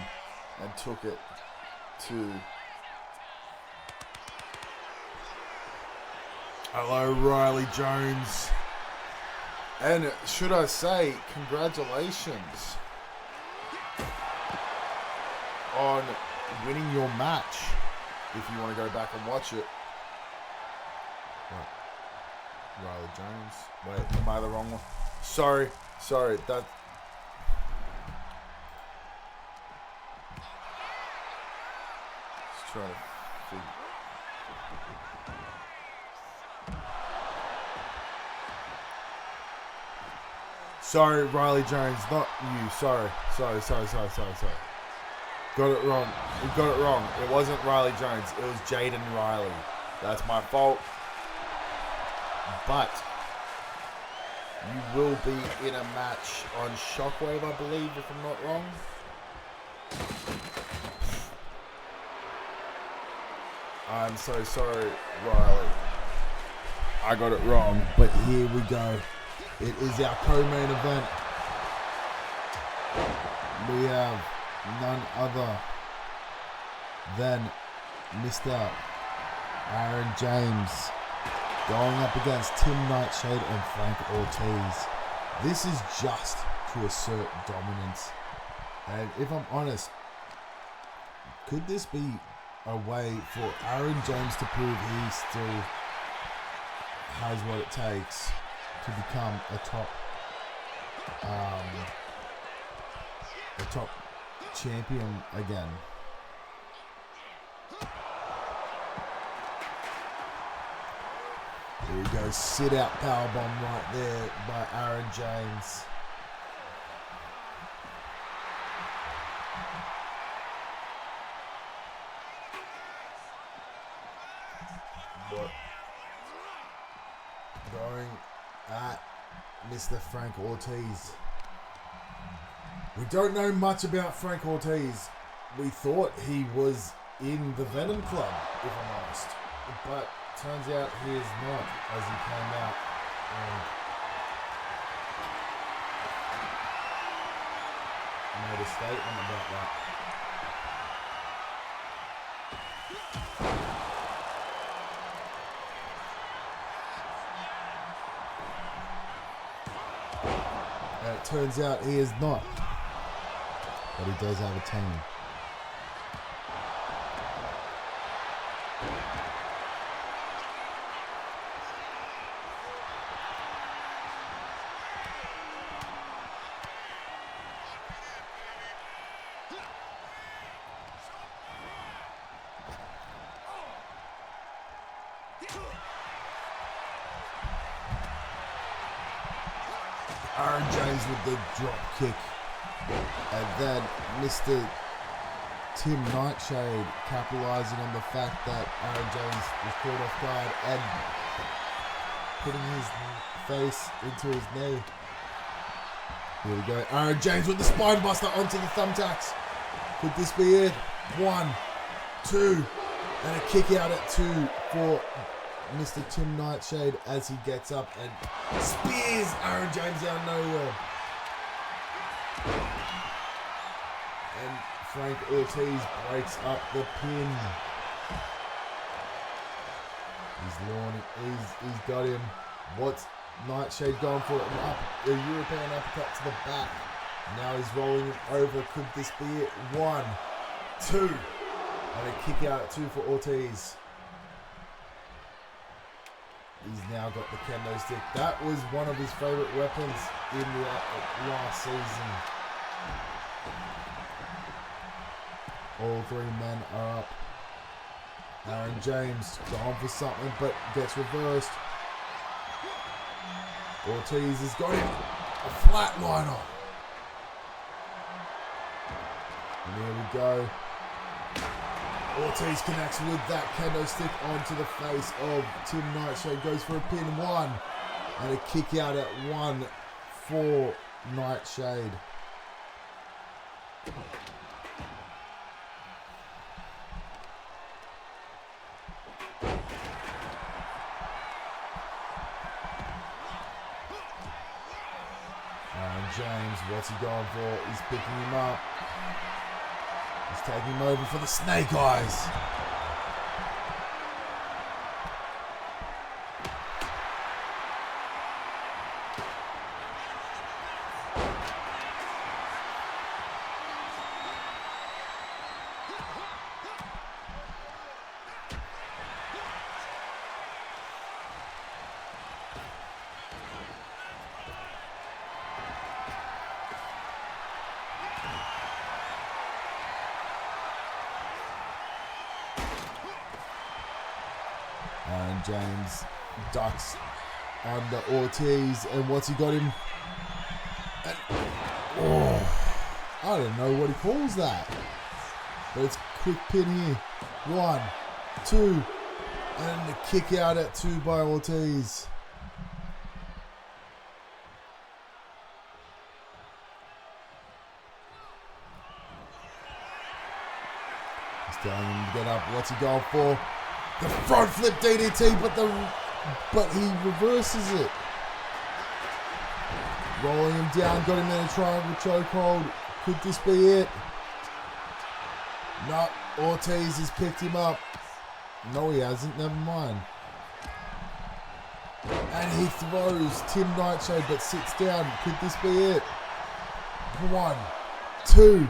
and took it to... Hello, Riley Jones. And should I say, congratulations on winning your match, if you want to go back and watch it. Riley Jones. Wait, am I the wrong one? Sorry, that... Just trying to figure... Sorry, Riley Jones, not you. Sorry. Got it wrong. It wasn't Riley Jones. It was Jaden Riley. That's my fault. But you will be in a match on Shockwave, I believe, if I'm not wrong. I'm so sorry, Riley. I got it wrong, but here we go. It is our co-main event. We have none other than Mr. Aaron James going up against Tim Nightshade and Frank Ortiz. This is just to assert dominance. And if I'm honest, could this be a way for Aaron James to prove he still has what it takes to become a top champion again? Here we go, sit out powerbomb right there by Aaron James. What? going at Mr. Frank Ortiz. We don't know much about Frank Ortiz. We thought he was in the Venom Club, if I'm honest. But turns out he is not, as he came out and made a statement about that. And it turns out he is not. But he does have a team. Aaron James with the drop kick. And then Mr. Tim Nightshade capitalizing on the fact that Aaron James was caught off guard and putting his face into his knee. Here we go. Aaron James with the spine buster onto the thumbtacks. Could this be it? 1, 2, and a kick out at 2 for Mr. Tim Nightshade as he gets up and spears Aaron James out of nowhere. And Frank Ortiz breaks up the pin. He's got him. What's Nightshade going for? A European uppercut to the back. Now he's rolling him over. Could this be it? 1, 2, and a kick out at 2 for Ortiz. He's now got the kendo stick. That was one of his favorite weapons in the last season. All 3 men are up. Aaron James going for something but gets reversed. Ortiz has got him. A flatliner. And here we go. Ortiz connects with that kendo stick onto the face of Tim Nightshade. Goes for a pin. 1. And a kick out at 1 for Nightshade. And James, what's he going for? He's picking him up. He's taking him over for the snake eyes. And James ducks under Ortiz. And what's he got him? And, I don't know what he calls that. But it's quick pin here. 1, 2. And the kick out at 2 by Ortiz. He's telling him to get up. What's he going for? The front flip DDT, but he reverses it. Rolling him down, got him in a triangle chokehold. Could this be it? No, Ortiz has picked him up. No, he hasn't. Never mind. And he throws Tim Nightshade, but sits down. Could this be it? 1, 2,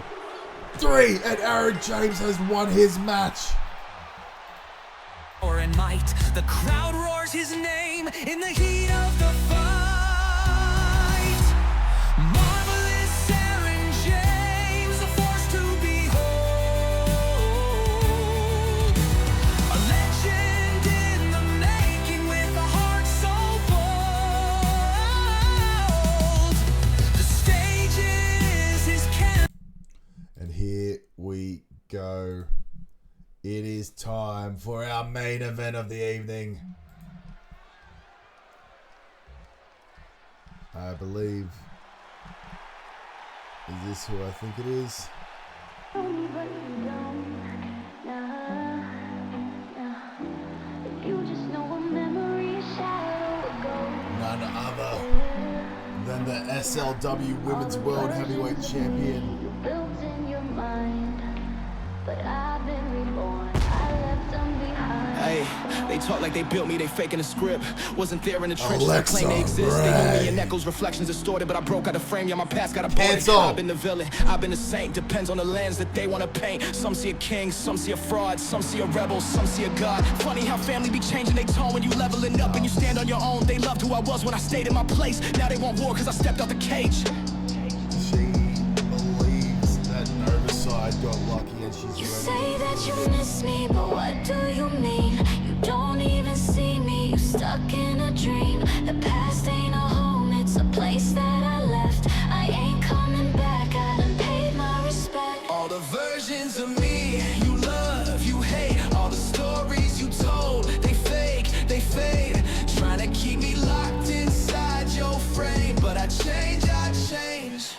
3, and Aaron James has won his match. Or in might, the crowd roars his name in the heat of the fight. Marvelous Aaron James, a force to behold. A legend in the making with a heart so bold. The stage is his And here we go. It is time for our main event of the evening. I believe. Is this who I think it is? None other than the SLW Women's World Heavyweight Champion. Built in your mind, but I've been reborn. I left them behind. Hey, they talk like they built me, they faking a script. Wasn't there in the trenches, I Alexa claim they exist. They know me in Ray. echoes, reflections distorted, but I broke out the frame, yeah, my past got a bullet. Cancel. I've been the villain, I've been the saint, depends on the lens that they wanna paint. Some see a king, some see a fraud, some see a rebel, some see a god. Funny how family be changing their tone when you leveling up and you stand on your own. They loved who I was when I stayed in my place. Now they want war cause I stepped out the cage. She believes that Novaside got lucky and she's You ready. say that you miss me, but what do you mean? You don't even see me, you stuck in a dream. The past ain't a home, it's a place that I left. I ain't coming back, I done paid my respect. All the versions of me, you love, you hate. All the stories you told, they fake, they fade. Trying to keep me locked inside your frame. But I change, I change,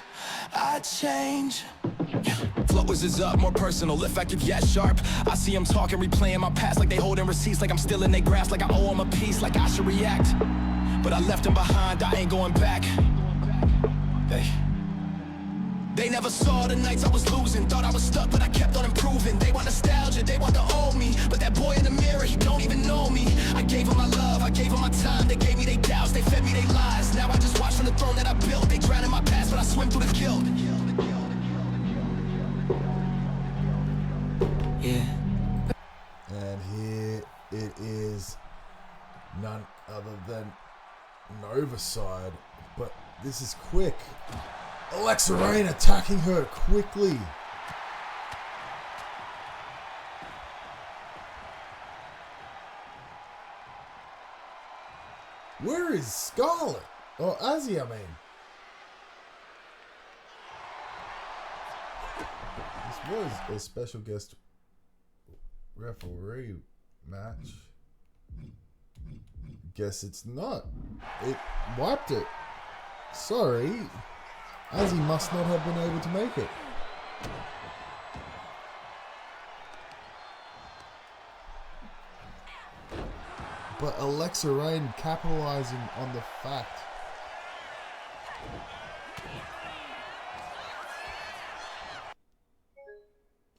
I change. Flowers is up, more personal, effective yet sharp. I see them talking, replaying my past like they holding receipts, like I'm still in their grasp, like I owe them a piece, like I should react. But I left them behind, I ain't going back. They never saw the nights I was losing. Thought I was stuck, but I kept on improving. They want nostalgia, they want to own me. But that boy in the mirror, he don't even know me. I gave him my love, I gave him my time. They gave me their doubts, they fed me their lies. Now I just watch from the throne that I built. They drown in my past, but I swim through the guilt. Yeah. And here it is, none other than Novaside. But this is quick. Alexa Rain attacking her quickly. Where is Scarlett? Or Azzy, I mean. This was a special guest referee match. Guess it's not. It wiped it. Sorry. Azzy must not have been able to make it. But Alexa Rain capitalizing on the fact.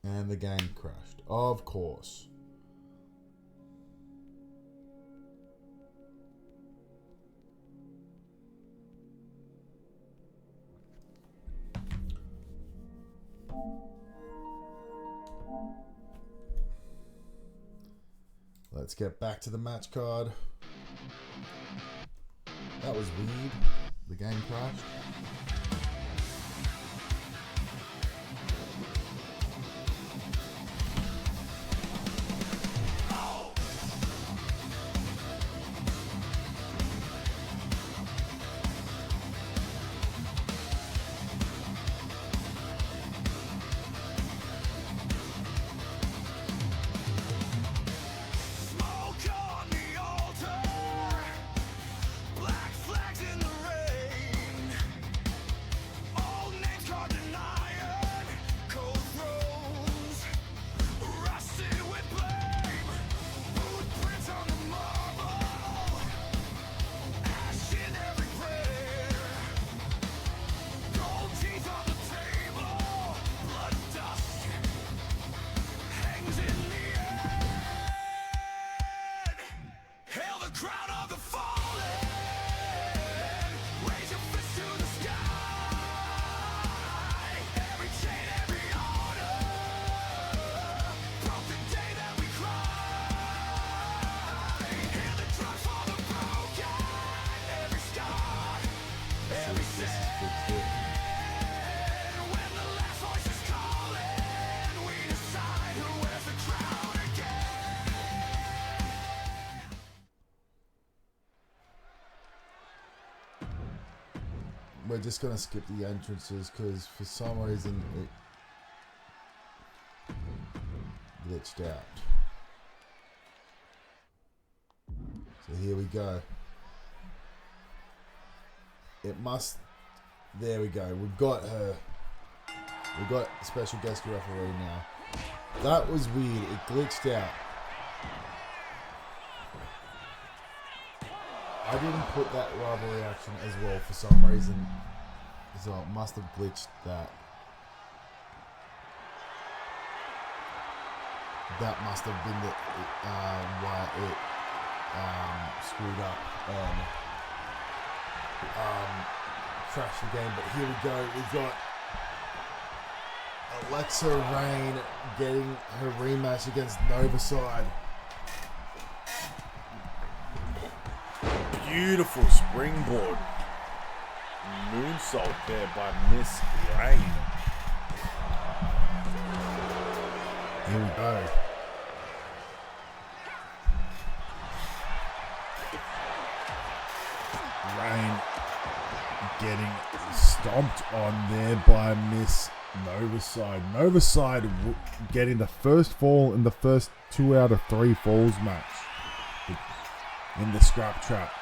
And the game crashed. Of course. Let's get back to the match card. That was weird. The game crashed. Smoke on the altar, black flags in the rain. Old names carved in iron, cold thrones, rusted with blame. Footprints on the marble, ash in every prayer. Gold teeth on the table, blood dust hangs in the air. Hail the crown of the fallen. Raise your fist to the sky. Every chain, every order broke the day that we cried. Hear the drums for the broken. Every scar, every sin. When the last voice is calling, we decide who wears the crown again. We're just gonna skip the entrances because for some reason it glitched out. So here we go. It must. There we go. We've got her. We've got a special guest referee now. That was weird. It glitched out. I didn't put that rivalry action as well for some reason. So it must have glitched that. That must have been the why it screwed up and crashed the game. But here we go. We've got Alexa Rain getting her rematch against Novaside. Beautiful springboard moonsault there by Miss Rain. Here we go. Rain getting stomped on there by Miss Novaside. Novaside getting the first fall in the first 2 out of 3 falls match in the scrap trap.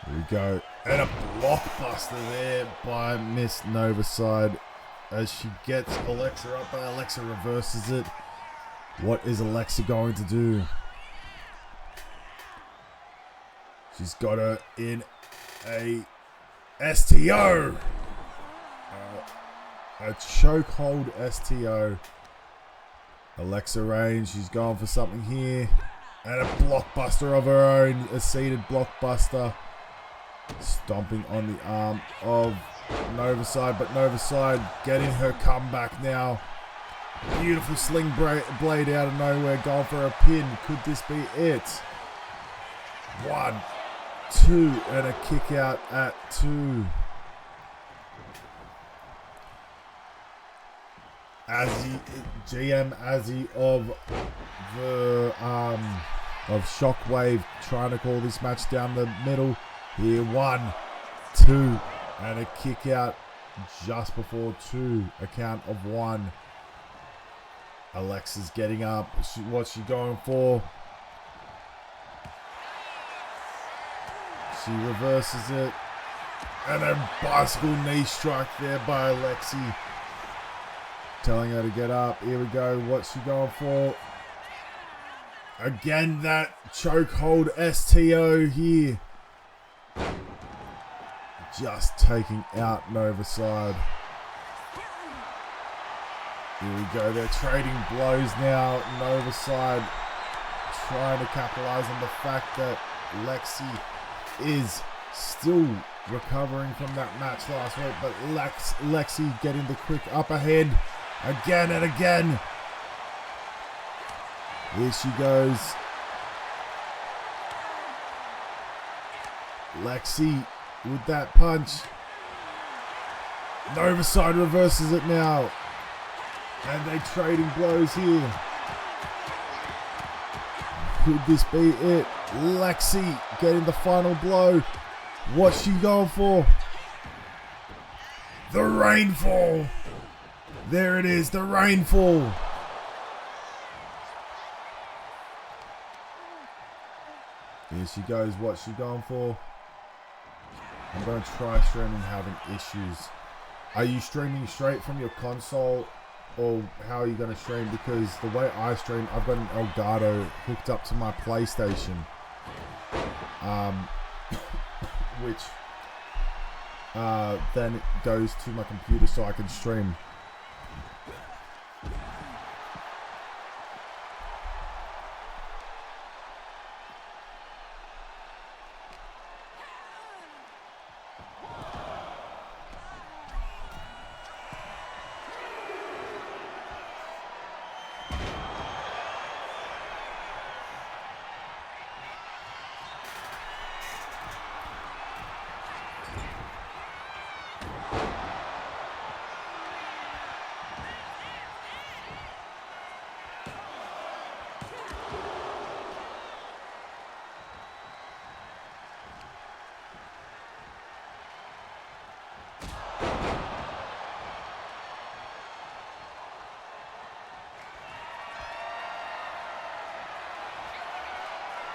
Here we go. And a blockbuster there by Miss Novaside as she gets Alexa up, but Alexa reverses it. What is Alexa going to do? She's got her in a STO. A chokehold STO. Alexa Rain, she's going for something here. And a blockbuster of her own. A seated blockbuster. Stomping on the arm of Novaside, but Novaside getting her comeback now. Beautiful sling blade out of nowhere, going for a pin. Could this be it? 1, 2, and a kick out at 2. Azzy, GM Azzy of the of Shockwave trying to call this match down the middle. Here, 1, 2, and a kick out just before 2. A count of 1. Alexa's getting up. What's she going for? She reverses it. And a bicycle knee strike there by Alexi. Telling her to get up. Here we go. What's she going for? Again, that chokehold STO here. Just taking out Novaside. Here we go. They're trading blows now. Novaside trying to capitalize on the fact that Lexi is still recovering from that match last week. But Lexi getting the quick upper hand again and again. Here she goes. Lexi with that punch. Novaside reverses it now. And they trading blows here. Could this be it? Lexi getting the final blow. What's she going for? The rainfall. There it is, the rainfall. Here she goes. What's she going for? I'm going to try streaming, having issues. Are you streaming straight from your console, or how are you going to stream? Because the way I stream, I've got an Elgato hooked up to my PlayStation, which then it goes to my computer so I can stream.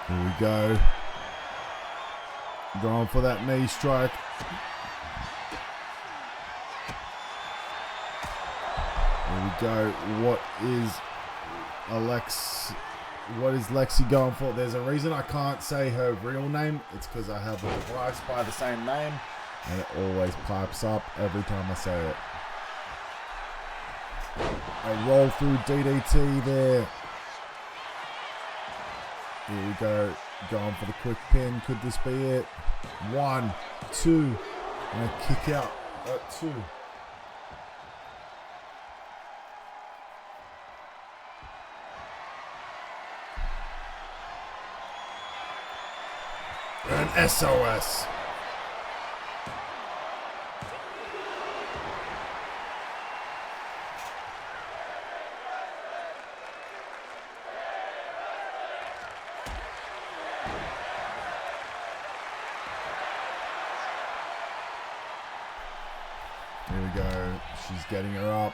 Here we go. Going for that knee strike. There we go. What is Lexi going for? There's a reason I can't say her real name. It's because I have a device by the same name, and it always pipes up every time I say it. A roll through DDT there. Here we go. Going for the quick pin. Could this be it? 1, 2. And a kick out at 2. An SOS. Here we go. She's getting her up.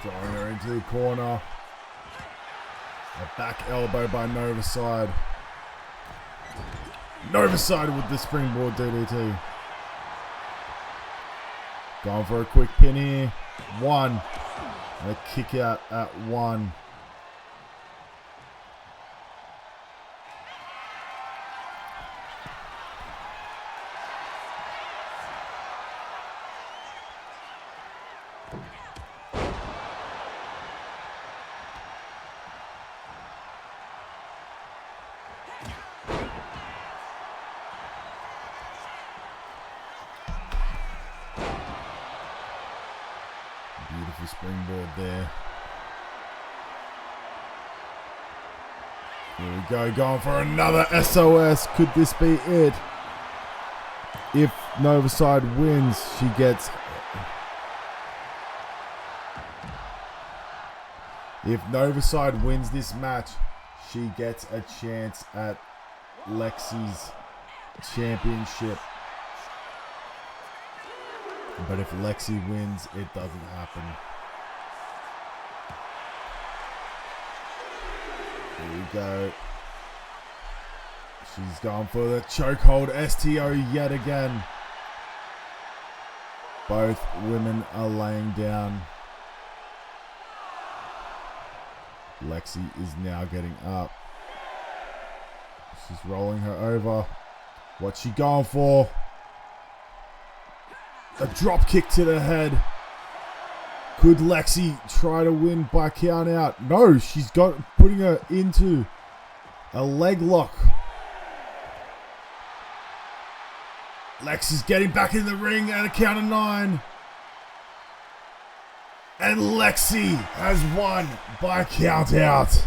Throwing her into the corner. A back elbow by Novaside. Novaside with the springboard DDT. Going for a quick pin here. 1. And a kick out at 1. Beautiful springboard there. Here we go, going for another SOS. Could this be it? If Novaside wins, she gets... If Novaside wins this match, she gets a chance at Lexi's championship. But if Lexi wins, it doesn't happen. Here we go. She's gone for the chokehold STO yet again. Both women are laying down. Lexi is now getting up. She's rolling her over. What's she going for? A drop kick to the head. Could Lexi try to win by count out? No, she's putting her into a leg lock. Lexi's getting back in the ring at a count of 9. And Lexi has won by count out.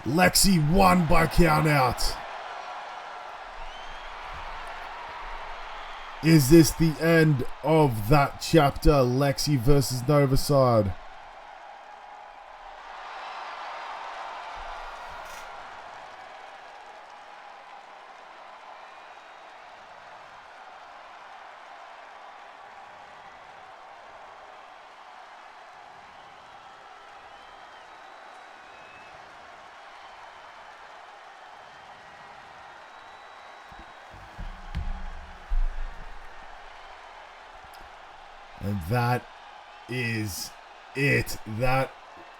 Lexi won by count out. Is this the end of that chapter? Lexi versus Novaside. And that is it. That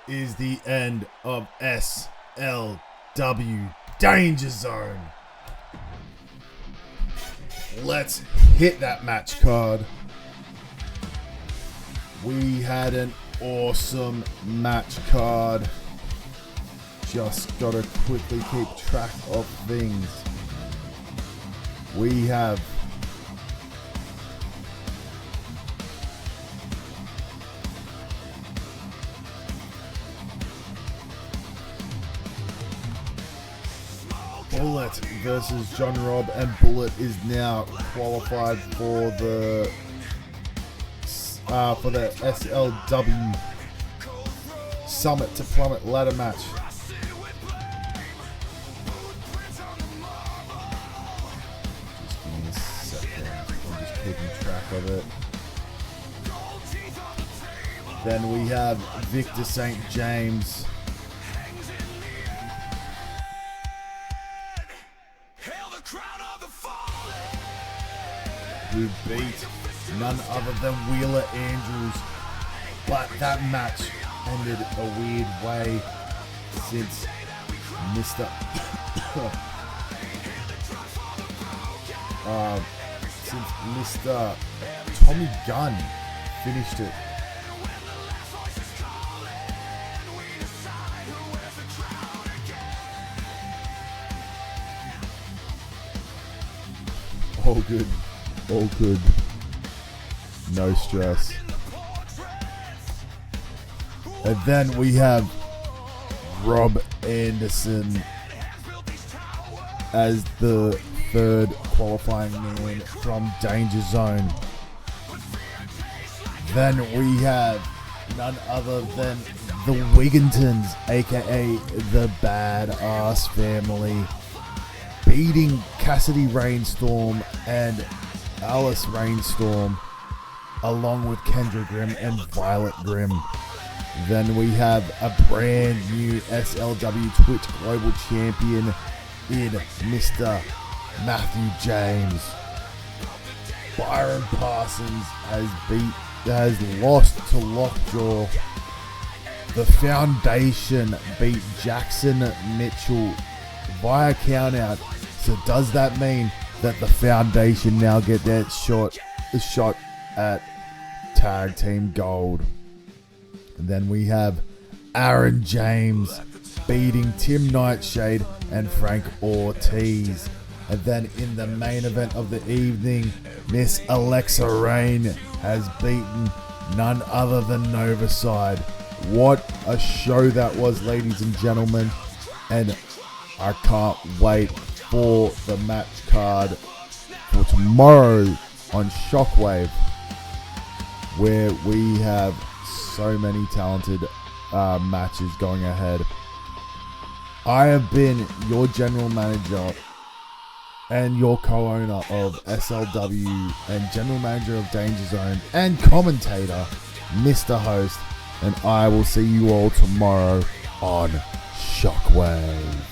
is the end of SLW Danger Zone. Let's hit that match card. We had an awesome match card. Just gotta quickly keep track of things. We have Bullet versus John Robb, and Bullet is now qualified for the SLW Summit to Plummet ladder match. Just give me a second. I'm just keeping track of it. Then we have Victor St. James who beat none other than Wheeler Andrews. But that match ended a weird way since Mr. Mr. Tommy Gunn finished it. All good. All good. No stress. And then we have Rob Anderson as the third qualifying man from Danger Zone. Then we have none other than the Wigginton, aka the Badass Family, beating Cassidy Rainstorm and Alice Rainstorm, along with Kendra Grimm and Violet Grimm. Then we have a brand new SLW Twitch Global Champion in Mr. Matthew James. Byron Parsons has lost to Lockjaw. The Foundation beat Jackson Mitchell via countout. So does that mean that the Foundation now get their shot at Tag Team Gold? And then we have Aaron James beating Tim Nightshade and Frank Ortiz. And then in the main event of the evening, Miss Alexa Rain has beaten none other than Novaside. What a show that was, ladies and gentlemen. And I can't wait for the match card for tomorrow on Shockwave, where we have so many talented matches going ahead. I have been your general manager and your co-owner of SLW and general manager of Danger Zone and commentator, Mr. Host, and I will see you all tomorrow on Shockwave.